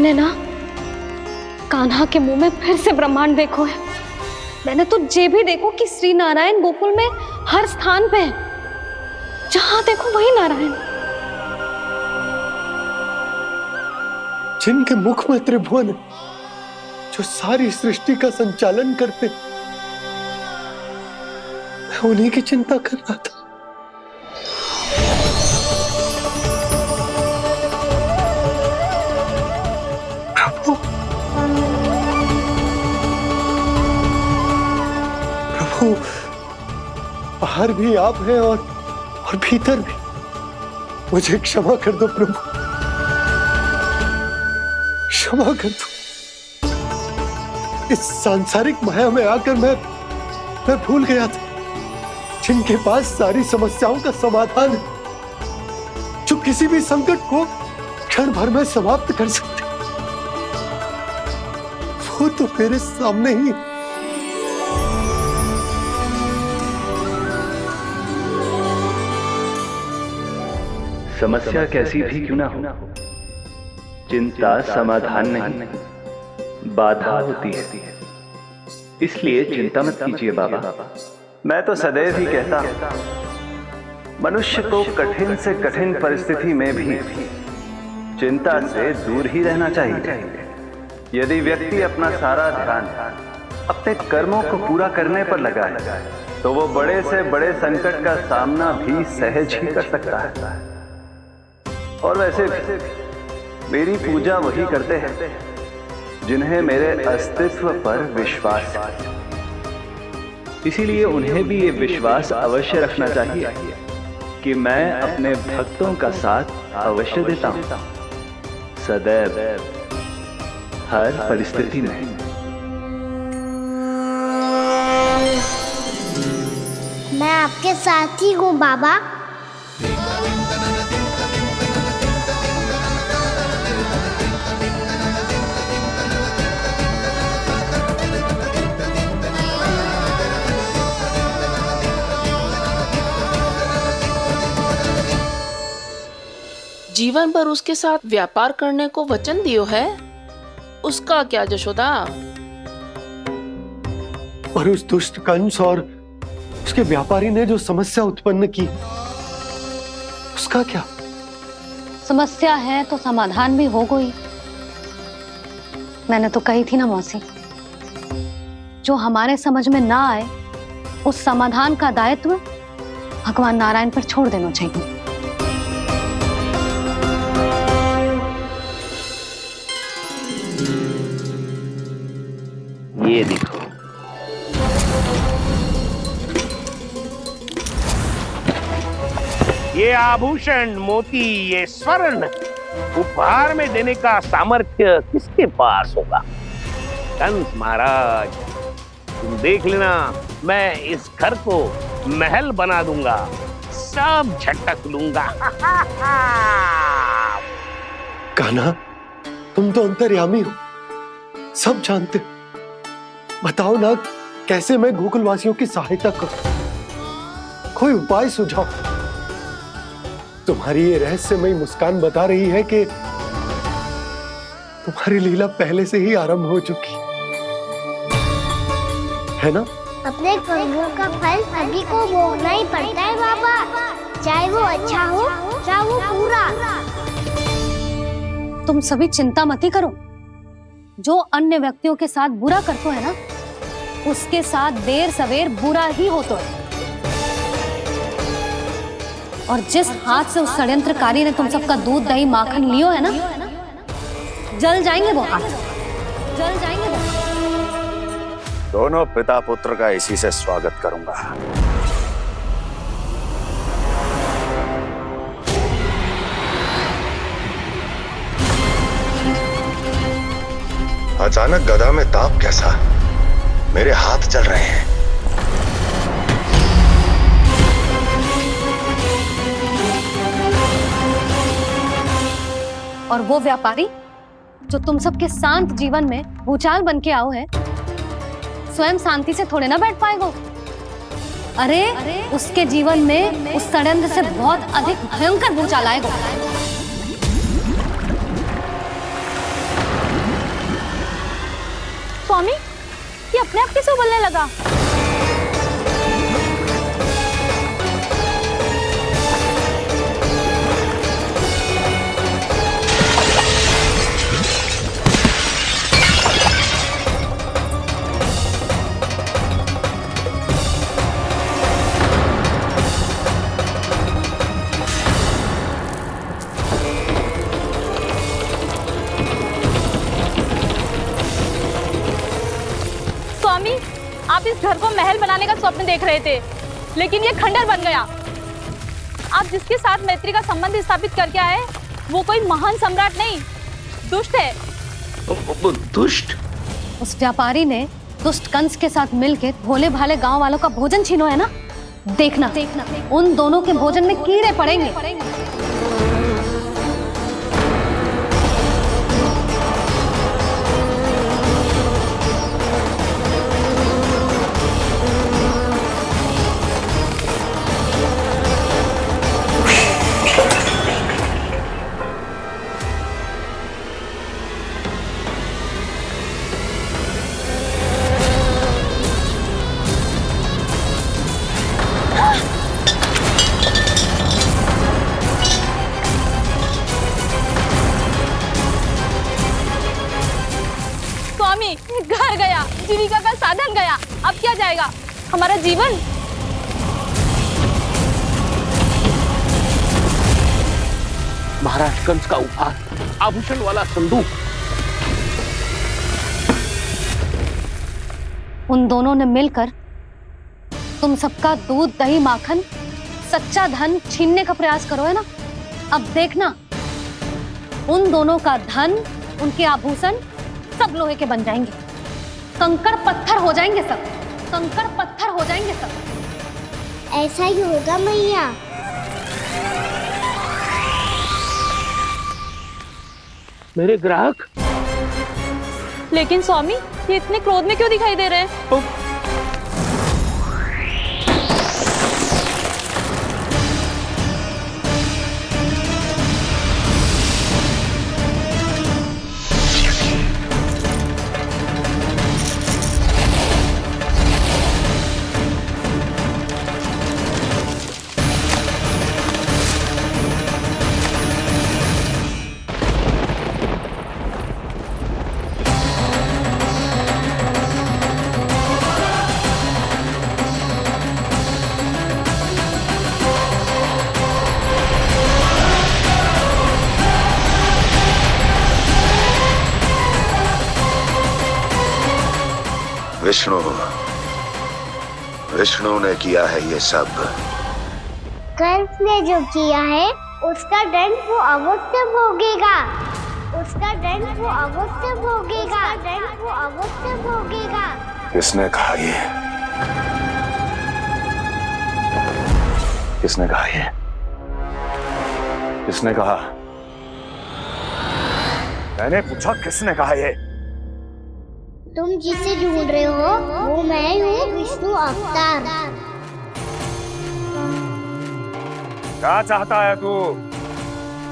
मैंने ना कान्हा के मुंह में फिर से ब्रह्मांड देखो है। मैंने तो जे भी देखो कि श्री नारायण गोकुल में हर स्थान पे है, जहां देखो वही नारायण। जिनके मुख में त्रिभुवन है, जो सारी सृष्टि का संचालन करते, मैं उन्हीं की चिंता कर रहा था। प्रभु, प्रभु, बाहर भी आप हैं और भीतर भी। मुझे क्षमा कर दो प्रभु, क्षमा कर दो। इस सांसारिक माया में आकर मैं भूल गया था जिनके पास सारी समस्याओं का समाधान है, जो किसी भी संकट को क्षण भर में समाप्त कर सकते, वो तो मेरे सामने ही। समस्या कैसी भी क्यों ना हो, चिंता समाधान नहीं, बाधा होती है। इसलिए चिंता मत कीजिए बाबा। मैं तो सदैव ही कहता हूं, मनुष्य को कठिन से कठिन परिस्थिति में भी चिंता से दूर ही रहना चाहिए। यदि व्यक्ति अपना सारा ध्यान अपने कर्मों को पूरा करने पर लगाए, तो वो बड़े से बड़े संकट का सामना भी सहज ही कर सकता है। और वैसे भी मेरी पूजा वही करते हैं जिन्हें मेरे अस्तित्व पर विश्वास है। इसीलिए उन्हें भी ये विश्वास अवश्य रखना चाहिए कि मैं अपने भक्तों का साथ अवश्य देता हूं, सदैव, हर परिस्थिति में। मैं आपके साथ ही हूँ बाबा। जीवन भर उसके साथ व्यापार करने को वचन दियो है, उसका क्या जशोदा? और उस दुष्ट कंस और उसके व्यापारी ने जो समस्या उत्पन्न की, उसका क्या? समस्या है तो समाधान भी हो गई। मैंने तो कही थी ना मौसी, जो हमारे समझ में ना आए उस समाधान का दायित्व भगवान नारायण पर छोड़ देना चाहिए। ये देखो, ये आभूषण, मोती, ये स्वर्ण उपहार में देने का सामर्थ्य किसके पास होगा? कंस महाराज, तुम देख लेना, मैं इस घर को महल बना दूंगा, सब झटक लूंगा। कान्हा, तुम तो अंतर्यामी हो, सब जानते हो। बताओ ना, कैसे मैं गोकुलवासियों की सहायता करूं? कोई उपाय सुझाओ। तुम्हारी ये रहस्यमयी मुस्कान बता रही है कि तुम्हारी लीला पहले से ही आरंभ हो चुकी है ना? अपने कर्मों का फल सभी को भोगना ही पड़ता है बाबा, चाहे वो अच्छा हो चाहे वो बुरा। तुम सभी चिंता मत ही करो। जो अन्य व्यक्तियों के साथ बुरा करते है ना, उसके साथ देर सवेर बुरा ही होता है। और जिस हाथ से उस षड्यंत्रकारी ने तुम सबका दूध दही माखन लियो है ना, जल जाएंगे वो हाथ, जल जाएंगे वो। दोनों पिता पुत्र का इसी से स्वागत करूंगा। अचानक गदा में ताप कैसा? मेरे हाथ जल रहे हैं। और वो व्यापारी जो तुम सबके शांत जीवन में भूचाल बन के आओ है, स्वयं शांति से थोड़े ना बैठ पाएगा। अरे उसके जीवन में उस षड्यंत्र से बहुत अधिक भयंकर भूचाल आएगा। स्वामी, ये अपने आप कैसे उबलने लगा? स्वामी, आप इस घर को महल बनाने का स्वप्न देख रहे थे, लेकिन ये खंडर बन गया। आप जिसके साथ मैत्री का संबंध स्थापित करके आए, वो कोई महान सम्राट नहीं, दुष्ट है। दुष्ट? उस व्यापारी ने दुष्ट कंस के साथ मिलकर भोले भाले गांव वालों का भोजन छीनो है ना। देखना उन दोनों के भोजन में कीड़े पड़ेंगे। घर गया, जीविका का साधन गया, अब क्या जाएगा हमारा जीवन? महाराज कंस का उपहार, आभूषण वाला संदूक। उन दोनों ने मिलकर तुम सबका दूध दही माखन सच्चा धन छीनने का प्रयास करो है ना। अब देखना उन दोनों का धन, उनके आभूषण सब लोहे के बन जाएंगे, कंकड़ पत्थर हो जाएंगे सब, कंकड़ पत्थर हो जाएंगे सब। ऐसा ही होगा मैया। मेरे ग्राहक? लेकिन स्वामी, ये इतने क्रोध में क्यों दिखाई दे रहे हैं? विष्णु ने किया है ये सब। कंस ने जो किया है उसका दंड वो अवश्य भोगेगा, उसका दंड वो अवश्य भोगेगा, दंड वो अवश्य भोगेगा। किसने कहा ये? किसने कहा ये? किसने कहा? मैंने पूछा किसने कहा ये? तुम जिसे ढूंढ रहे हो वो मैं हूँ, विष्णु अवतार। क्या चाहता है तू?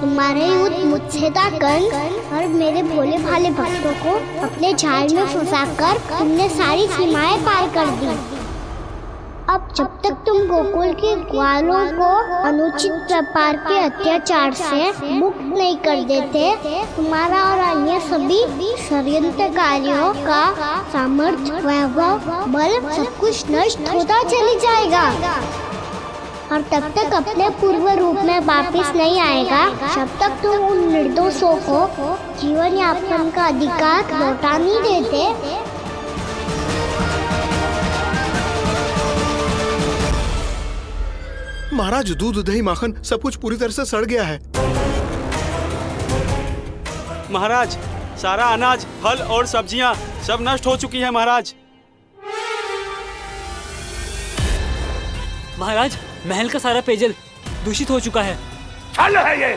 तुम्हारे युद्ध मुझसे था कंस, और मेरे भोले भाले भक्तों को अपने जाल में फंसाकर तुमने सारी सीमाएं पार कर दी। अब जब तक तुम गोकुल के ग्वालों को अनुचित प्रकार के अत्याचार से मुक्त नहीं कर देते, तुम्हारा और अन्य सभी षड्यंत्रकारियों का सामर्थ्य, वैभव, बल सब कुछ नष्ट होता चले जाएगा, और तब तक अपने पूर्व रूप में वापस नहीं आएगा जब तक तुम उन निर्दोषों को जीवन यापन का अधिकार लौटा नहीं देते। महाराज, दूध दही माखन सब कुछ पूरी तरह से सड़ गया है। महाराज, सारा अनाज, फल और सब्जियां सब नष्ट हो चुकी है महाराज। महाराज, महल का सारा पेयजल दूषित हो चुका है। छल है ये।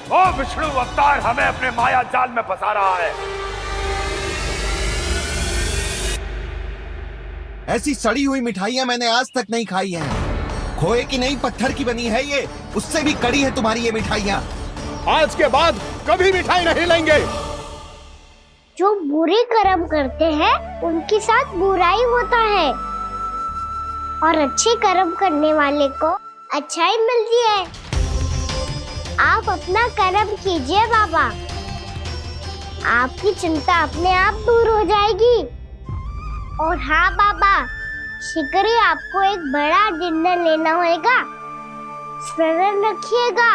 वो विष्णु अवतार हमें अपने माया जाल में फंसा रहा है। ऐसी सड़ी हुई मिठाइयां मैंने आज तक नहीं खाई हैं। खोए की नहीं, पत्थर की बनी है ये, उससे भी कड़ी है तुम्हारी ये मिठाइयां। आज के बाद कभी मिठाई नहीं लेंगे। जो बुरे कर्म करते हैं उनके साथ बुराई होता है और अच्छे कर्म करने वाले को अच्छाई मिलती है। आप अपना कर्म कीजिए बाबा, आपकी चिंता अपने आप दूर हो जाएगी। और हाँ बाबा, शीघ्र ही आपको एक बड़ा डिनर लेना होगा। स्मरण रखिएगा,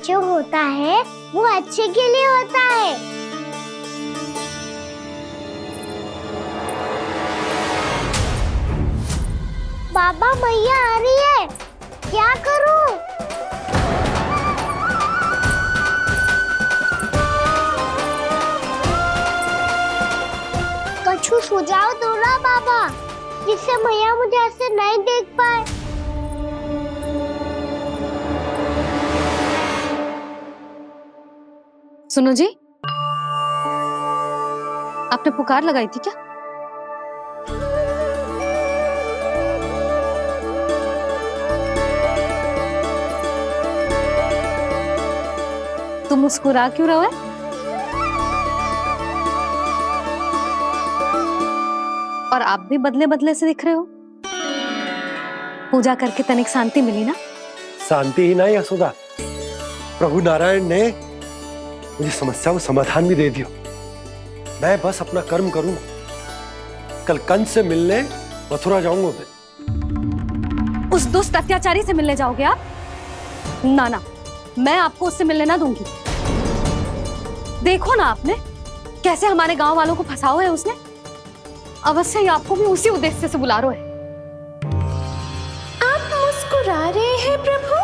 जो होता है वो अच्छे के लिए होता है। बाबा मैया आ रही है, क्या करूं? कछु सुझाव दो ना बाबा, जिससे मैया मुझे ऐसे नहीं देख पाए। सुनो जी, आपने पुकार लगाई थी क्या? तुम मुस्कुरा क्यों रहे हो? और आप भी बदले बदले से दिख रहे हो। पूजा करके तनिक शांति मिली ना? शांति ही नहीं यशोदा, प्रभु नारायण ने मुझे समस्या को समाधान भी दे दिया। मैं बस अपना कर्म करूं। कल कंस से मिलने मथुरा जाऊंगा मैं। उस दुष्ट अत्याचारी से मिलने जाओगे आप? ना ना, मैं आपको उससे मिलने ना दूंगी। देखो ना आपने कैसे हमारे गांव वालों को फंसाओ है उसने। अवश्य ही आपको भी उसी उद्देश्य से बुला रहा है। आप मुस्कुरा रहे हैं प्रभु?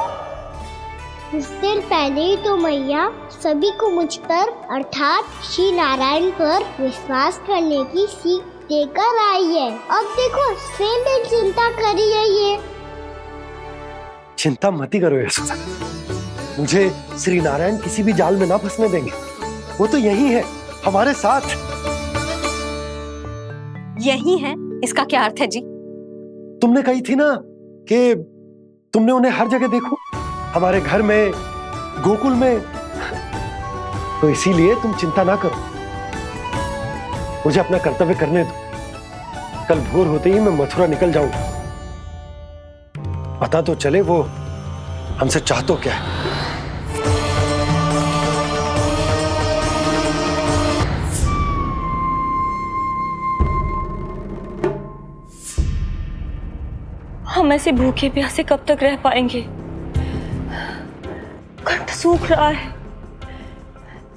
कुछ देर पहले ही तो मैया सभी को मुझ पर अर्थात श्री नारायण पर विश्वास करने की सीख देकर आई है। अब देखो स्वयं भी चिंता करी है ये। चिंता मत ही करो यशोदा, मुझे श्री नारायण किसी भी जाल में ना फंसने देंगे। वो तो यही है हमारे साथ। यही है, इसका क्या अर्थ है जी? तुमने कही थी ना कि तुमने उन्हें हर जगह देखो, हमारे घर में, गोकुल में। तो इसीलिए तुम चिंता ना करो, मुझे अपना कर्तव्य करने दो। कल भोर होते ही मैं मथुरा निकल जाऊंगा। पता तो चले वो हमसे चाहतो क्या है। हम ऐसे भूखे प्यासे कब तक रह पाएंगे? कंठ सूख रहा है,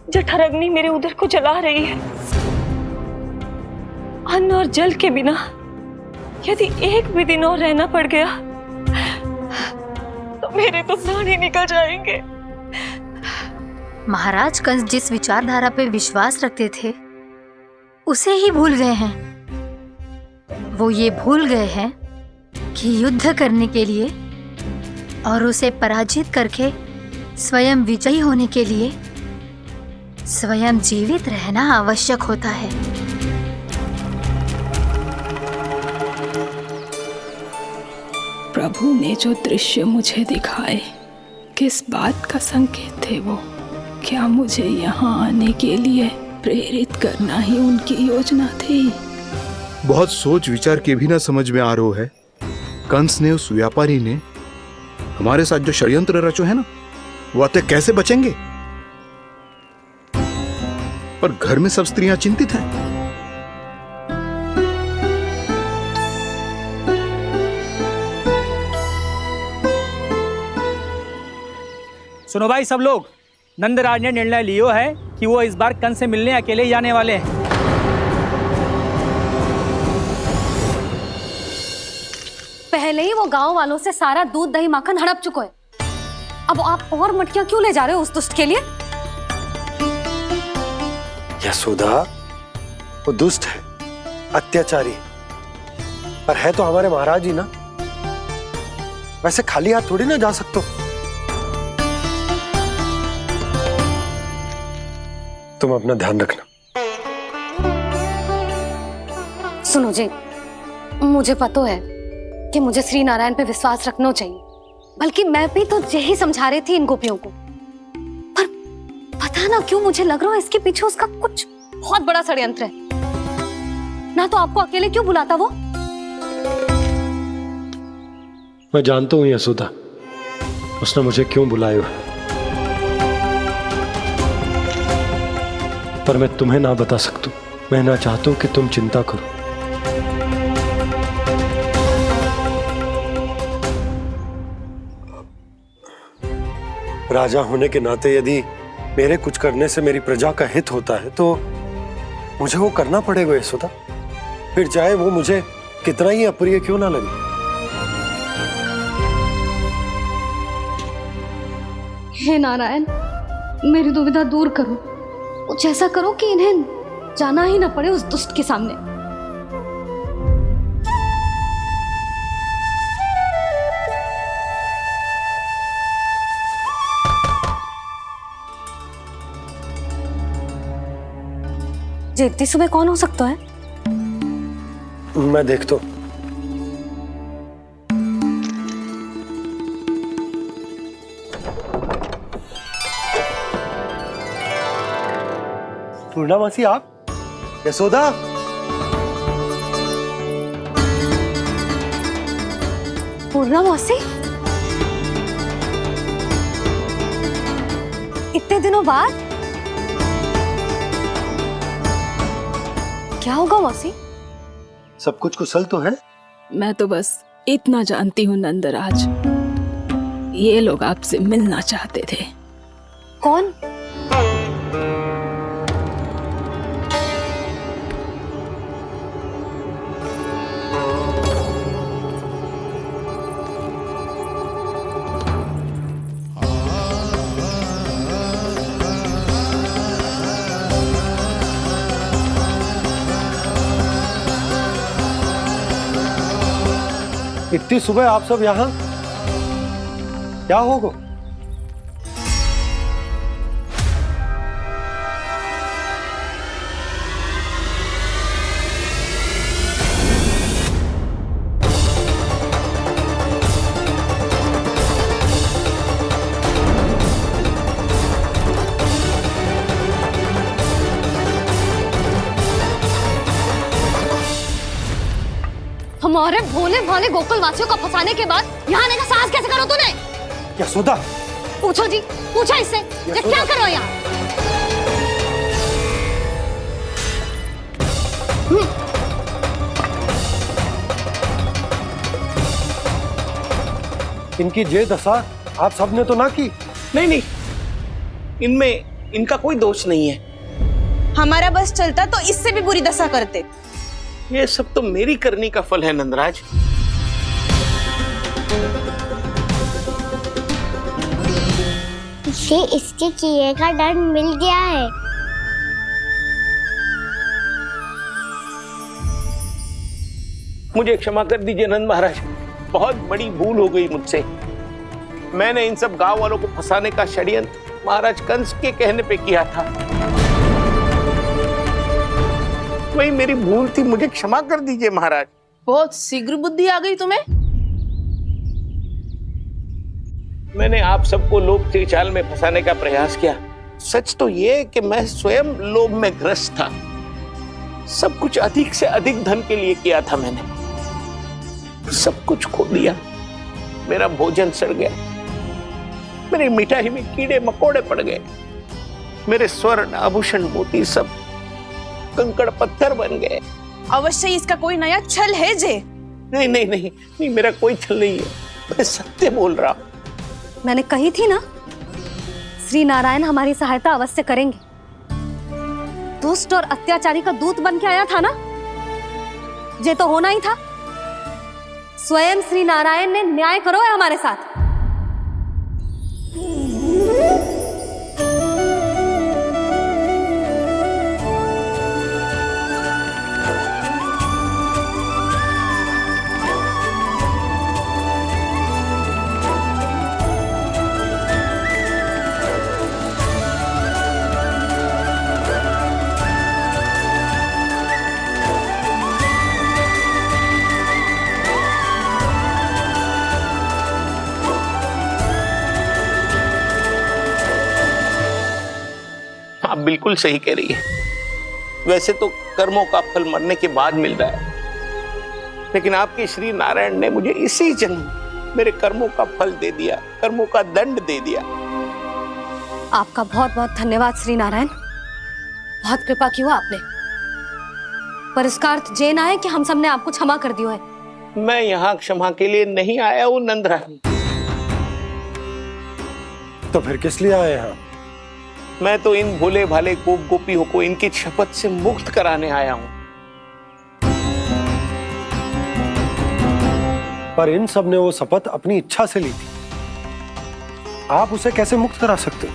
जठराग्नि मेरे उदर को जला रही है। अन्न और जल के बिना यदि एक भी दिन और रहना पड़ गया तो मेरे तो प्राण ही निकल जाएंगे। महाराज कंस जिस विचारधारा पे विश्वास रखते थे उसे ही भूल गए हैं। वो ये भूल गए हैं कि युद्ध करने के लिए और उसे पराजित करके स्वयं विजयी होने के लिए स्वयं जीवित रहना आवश्यक होता है। प्रभु ने जो दृश्य मुझे दिखाए, किस बात का संकेत थे वो? क्या मुझे यहाँ आने के लिए प्रेरित करना ही उनकी योजना थी? बहुत सोच विचार के भी ना समझ में आ रहा है। कंस ने, उस व्यापारी ने हमारे साथ जो षड्यंत्र रचो है ना, वो आते कैसे बचेंगे? पर घर में सब स्त्रियां चिंतित हैं। सुनो भाई सब लोग, नंदराज ने निर्णय लियो है कि वो इस बार कंस से मिलने अकेले जाने वाले हैं। पहले ही वो गांव वालों से सारा दूध दही माखन हड़प चुका है। अब आप और मटकियां क्यों ले जा रहे हो उस दुष्ट के लिए? यशोदा, वो दुष्ट है, अत्याचारी, पर है तो हमारे महाराज ही ना। वैसे खाली हाथ थोड़ी ना जा सकते हो। तुम अपना ध्यान रखना। सुनो जी, मुझे पता है कि मुझे श्री नारायण पे विश्वास रखना चाहिए, बल्कि मैं भी तो यही समझा रही थी इन गोपियों को। पर पता ना क्यों मुझे लग रहा है इसके पीछे उसका कुछ बहुत बड़ा षड्यंत्र है। ना तो आपको अकेले क्यों बुलाता वो? मैं जानता हूँ यशोदा, उसने मुझे क्यों बुलाया है, पर मैं तुम्हें ना बता सकता। मैं ना चाहता हूं कि तुम चिंता करो। राजा होने के नाते यदि मेरे कुछ करने से मेरी प्रजा का हित होता है तो मुझे वो करना पड़ेगा यशोदा, फिर चाहे वो मुझे कितना ही अप्रिय क्यों ना लगे। हे नारायण, मेरी दुविधा दूर करो। कुछ ऐसा करो कि इन्हें जाना ही ना पड़े उस दुष्ट के सामने। जी इतनी सुबह कौन हो सकता है? मैं देखता हूं। पूर्णामासी आप? यशोदा? पूर्णामासी? इतने दिनों बाद? क्या होगा मौसी? सब कुछ कुशल तो है? मैं तो बस इतना जानती हूँ नंदराज, ये लोग आपसे मिलना चाहते थे। कौन? इतनी सुबह आप सब यहाँ? क्या होगा? हमारे भोले भाले गोकुल वासियों को फंसाने के बाद यहाँ आने का साहस कैसे करो तूने? यशोदा! पूछो जी, पूछो इससे, ये क्या करो यहाँ? इनकी ये दशा आप सबने तो ना की? नहीं नहीं, इनमें इनका कोई दोष नहीं है। हमारा बस चलता तो इससे भी बुरी दशा करते। ये सब तो मेरी करनी का फल है नंदराज। इसे इसके किए का दंड मिल गया है। मुझे क्षमा कर दीजिए नंद महाराज, बहुत बड़ी भूल हो गई मुझसे। मैंने इन सब गांव वालों को फंसाने का षड्यंत्र महाराज कंस के कहने पे किया था। वही मेरी भूल थी, मुझे क्षमा कर दीजिए महाराज। बहुत शीघ्र बुद्धि आ गई तुम्हें। मैंने आप सबको लोभ के जाल में फंसाने का प्रयास किया। सच तो ये कि मैं स्वयं लोभ में ग्रस्त था। सब कुछ अधिक से अधिक धन के लिए किया था मैंने। सब कुछ खो दिया। मेरा भोजन सड़ गया, मेरी मिठाई में कीड़े मकोड़े पड़ गए, मेरे स्वर्ण आभूषण मोती सब कंकड़ पत्थर बन गए। अवश्य इसका कोई नया छल है जे। नहीं नहीं नहीं नहीं, मेरा कोई छल नहीं है, मैं सत्य बोल रहा हूं। मैंने कही थी ना, श्री नारायण हमारी सहायता अवश्य करेंगे। दुष्ट और अत्याचारी का दूत बन के आया था ना, ये तो होना ही था। स्वयं श्री नारायण ने न्याय करो है हमारे साथ। आप बिल्कुल सही कह रही है। वैसे तो कर्मों का फल मरने के बाद मिल रहा है, लेकिन आपके श्री नारायण ने मुझे इसी जन्म मेरे कर्मों का फल दे दिया, कर्मों का दंड दे दिया। आपका बहुत बहुत धन्यवाद श्री नारायण, बहुत कृपा की हो आपने। पर इसका अर्थ ये ना है कि हम सब ने आपको क्षमा कर दिया है। मैं यहाँ क्षमा के लिए नहीं आया हूँ नंदरानी। तो फिर किस लिए आए हैं? मैं तो इन भोले भाले गोप गोपियों को इनकी शपथ से मुक्त कराने आया हूँ। पर इन सब ने वो शपथ अपनी इच्छा से ली थी, आप उसे कैसे मुक्त करा सकते हो?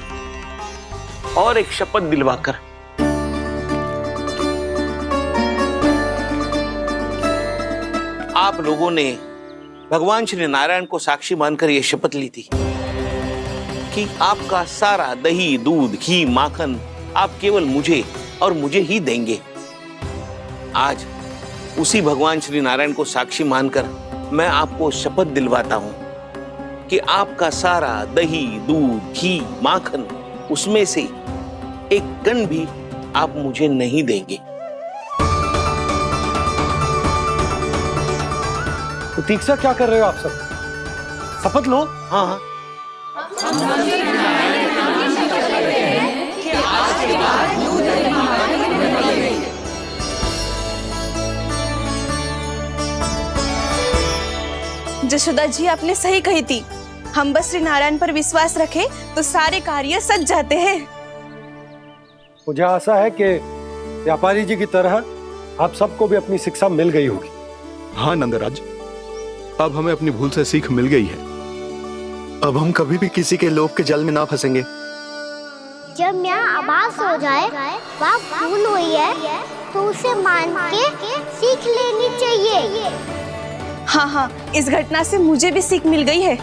और एक शपथ दिलवाकर। आप लोगों ने भगवान श्री नारायण को साक्षी मानकर यह शपथ ली थी कि आपका सारा दही, दूध, घी, माखन आप केवल मुझे और मुझे ही देंगे। आज उसी भगवान श्री नारायण को साक्षी मानकर मैं आपको शपथ दिलवाता हूं कि आपका सारा दही, दूध, घी, माखन उसमें से एक कण भी आप मुझे नहीं देंगे। प्रतीक्षा क्या कर रहे हो आप सब? शपथ लो। हाँ हाँ। जशोदा जी, आपने सही कही थी। हम बस श्री नारायण पर विश्वास रखें तो सारे कार्य सज जाते हैं। मुझे आशा है कि व्यापारी जी की तरह आप सबको भी अपनी शिक्षा मिल गई होगी। हाँ नंदराज, अब हमें अपनी भूल से सीख मिल गई है। अब हम कभी भी किसी के लोभ के जल में ना फंसेंगे। जब यहाँ आभास हो जाए वहाँ भूल हुई है तो उसे मान के सीख लेनी चाहिए। हाँ हाँ, इस घटना से मुझे भी सीख मिल गई है।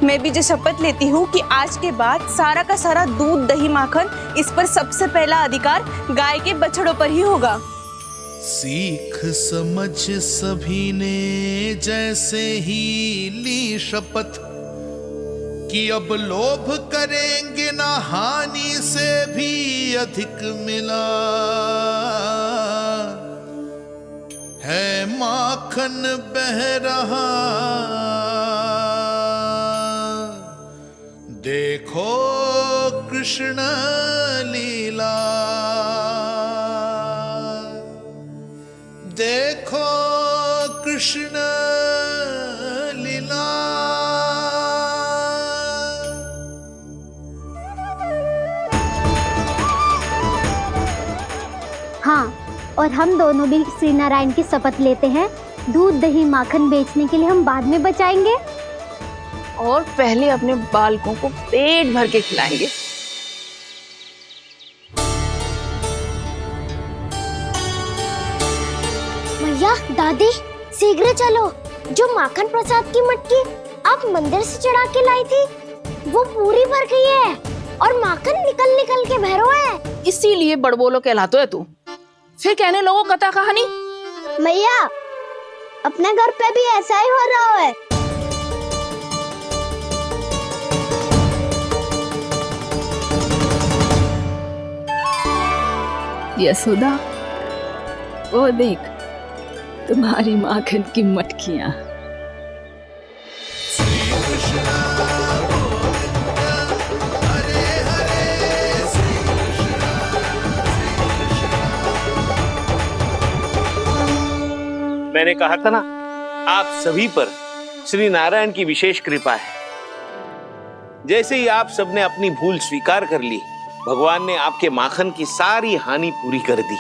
मैं भी जो शपथ लेती हूँ कि आज के बाद सारा का सारा दूध, दही, माखन इस पर सबसे पहला अधिकार गाय के बछड़ों पर ही होगा। सीख समझ सभी ने जैसे ही ली शपथ कि अब लोभ करेंगे ना हानि से भी अधिक मिला है, माखन बह रहा देखो कृष्ण लीला, देखो कृष्ण लीला। हाँ, और हम दोनों भी श्री नारायण की शपथ लेते हैं, दूध, दही, माखन बेचने के लिए हम बाद में बचाएंगे और पहले अपने बालकों को पेट भर के खिलाएंगे। भैया, दादी, शीघ्र चलो। जो माखन प्रसाद की मटकी आप मंदिर से चढ़ा के लाई थी वो पूरी भर गई है और माखन निकल निकल के बह रहा है। इसीलिए बड़बोलो कहलाते है तू। फिर कहने लोगों कथा कहानी। भैया, अपने घर पे भी ऐसा ही हो रहा है। यशोदा, वो देख तुम्हारी माखन की मटकियां। मैंने कहा था ना, आप सभी पर श्री नारायण की विशेष कृपा है। जैसे ही आप सबने अपनी भूल स्वीकार कर ली, भगवान ने आपके माखन की सारी हानि पूरी कर दी।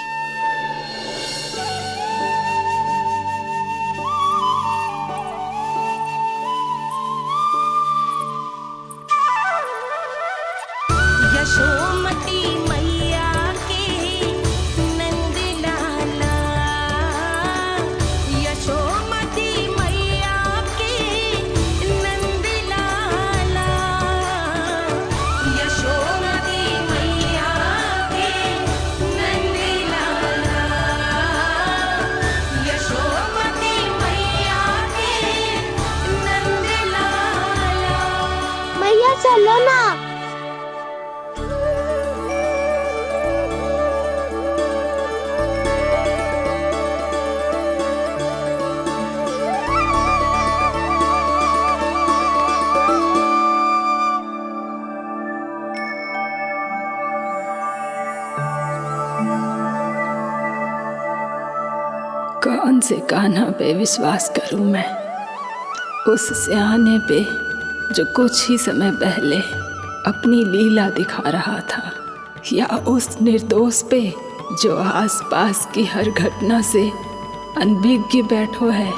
यशोमती मैया के नंद लाला, यशोमती मैया के नंद लाला, यशोमती मैया के नंद लाला। कौन से कान्हा पे विश्वास करूं मैं? उस सियाने पे जो कुछ ही समय पहले अपनी लीला दिखा रहा था, या उस निर्दोष पे जो आसपास की हर घटना से अनभिज्ञ बैठो है?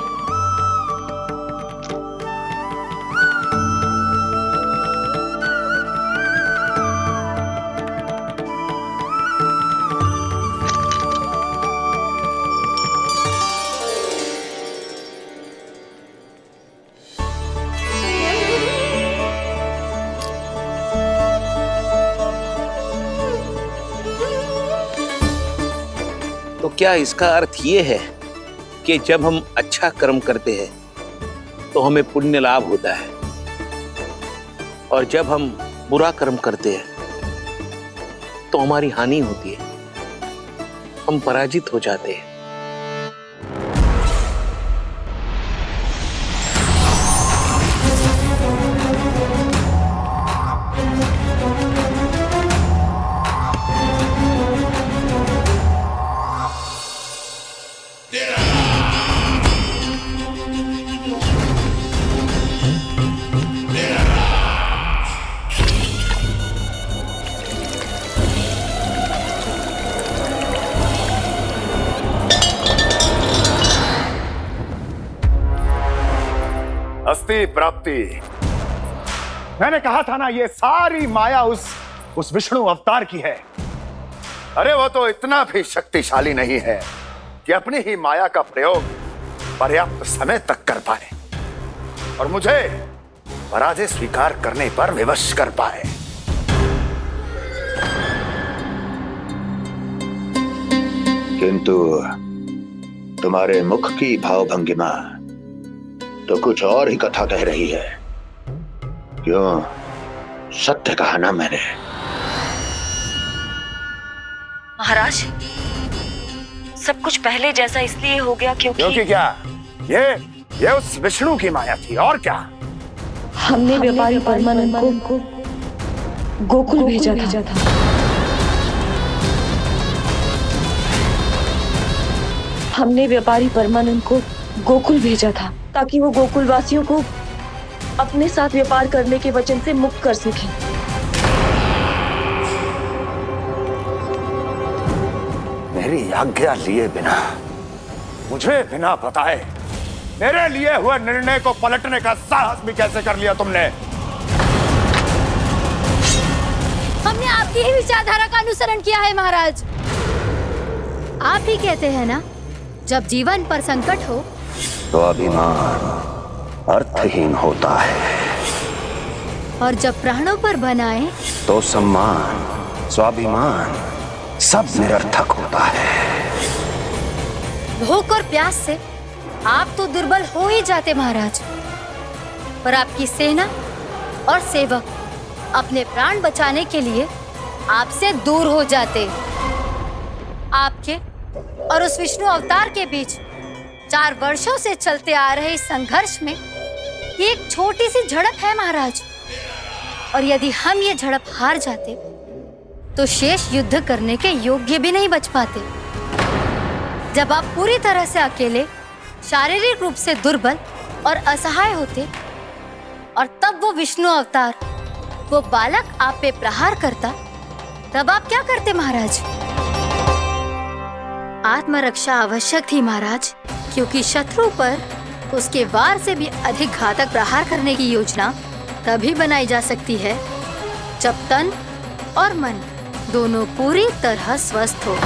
तो क्या इसका अर्थ ये है कि जब हम अच्छा कर्म करते हैं तो हमें पुण्य लाभ होता है, और जब हम बुरा कर्म करते हैं तो हमारी हानि होती है, हम पराजित हो जाते हैं? अस्ति प्राप्ति। मैंने कहा था ना, ये सारी माया उस विष्णु अवतार की है। अरे वो तो इतना भी शक्तिशाली नहीं है कि अपनी ही माया का प्रयोग पर्याप्त समय तक कर पाए और मुझे पराजय स्वीकार करने पर विवश कर पाए। किंतु तुम्हारे मुख की भावभंगिमा तो कुछ और ही कथा कह रही है। क्यों? सत्य कहा ना मैंने। महाराज, सब कुछ पहले जैसा इसलिए हो गया क्योंकि क्या? ये उस विष्णु की माया थी, और क्या? हमने व्यापारी परमानंद को गोकुल भेजा था। हमने व्यापारी परमानंद को गोकुल भेजा था ताकि वो गोकुल वासियों को अपने साथ व्यापार करने के वचन से मुक्त कर सके। मेरी आज्ञा लिए बिना, मुझे बिना बताए मेरे लिए हुए निर्णय को पलटने का साहस भी कैसे कर लिया तुमने? हमने आपकी ही विचारधारा का अनुसरण किया है महाराज। आप ही कहते हैं ना, जब जीवन पर संकट हो तो अभिमान अर्थहीन होता है, और जब प्राणों पर बनाए तो सम्मान स्वाभिमान सब निरर्थक होता है। भूख और प्यास से आप तो दुर्बल हो ही जाते महाराज, पर आपकी सेना और सेवक अपने प्राण बचाने के लिए आपसे दूर हो जाते। आपके और उस विष्णु अवतार के बीच 4 वर्षों से चलते आ रहे इस संघर्ष में ये एक छोटी सी झड़प है महाराज, और यदि हम ये झड़प हार जाते तो शेष युद्ध करने के योग्य भी नहीं बच पाते। जब आप पूरी तरह से अकेले, शारीरिक रूप से दुर्बल और असहाय होते, और तब वो विष्णु अवतार, वो बालक आप पे प्रहार करता, तब आप क्या करते महाराज? आत्मरक्षा आवश्यक थी महाराज, क्योंकि शत्रु पर उसके वार से भी अधिक घातक प्रहार करने की योजना तभी बनाई जा सकती है जब तन और मन दोनों पूरी तरह स्वस्थ हो।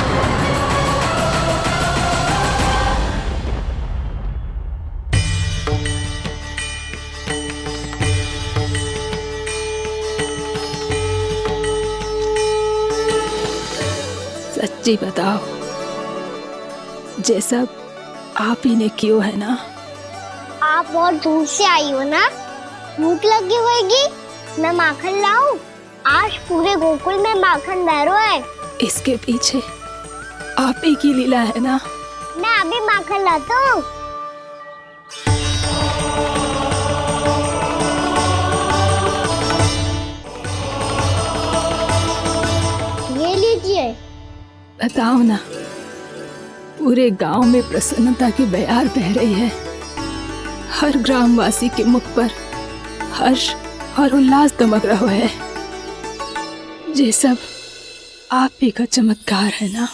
सच्ची बताओ, ये सब आप ही ने क्यों है ना? आप बहुत दूर से आई हो ना, भूख लगी होगी। मैं माखन लाऊं? आज पूरे गोकुल में माखन बह रहा है। इसके पीछे आप ही की लीला है ना? मैं अभी माखन लाता हूँ। ये लीजिए। बताओ ना, पूरे गांव में प्रसन्नता की बयार बह रही है। हर ग्रामवासी के मुख पर हर्ष और उल्लास दमक रहा है। ये सब आप ही का चमत्कार है ना।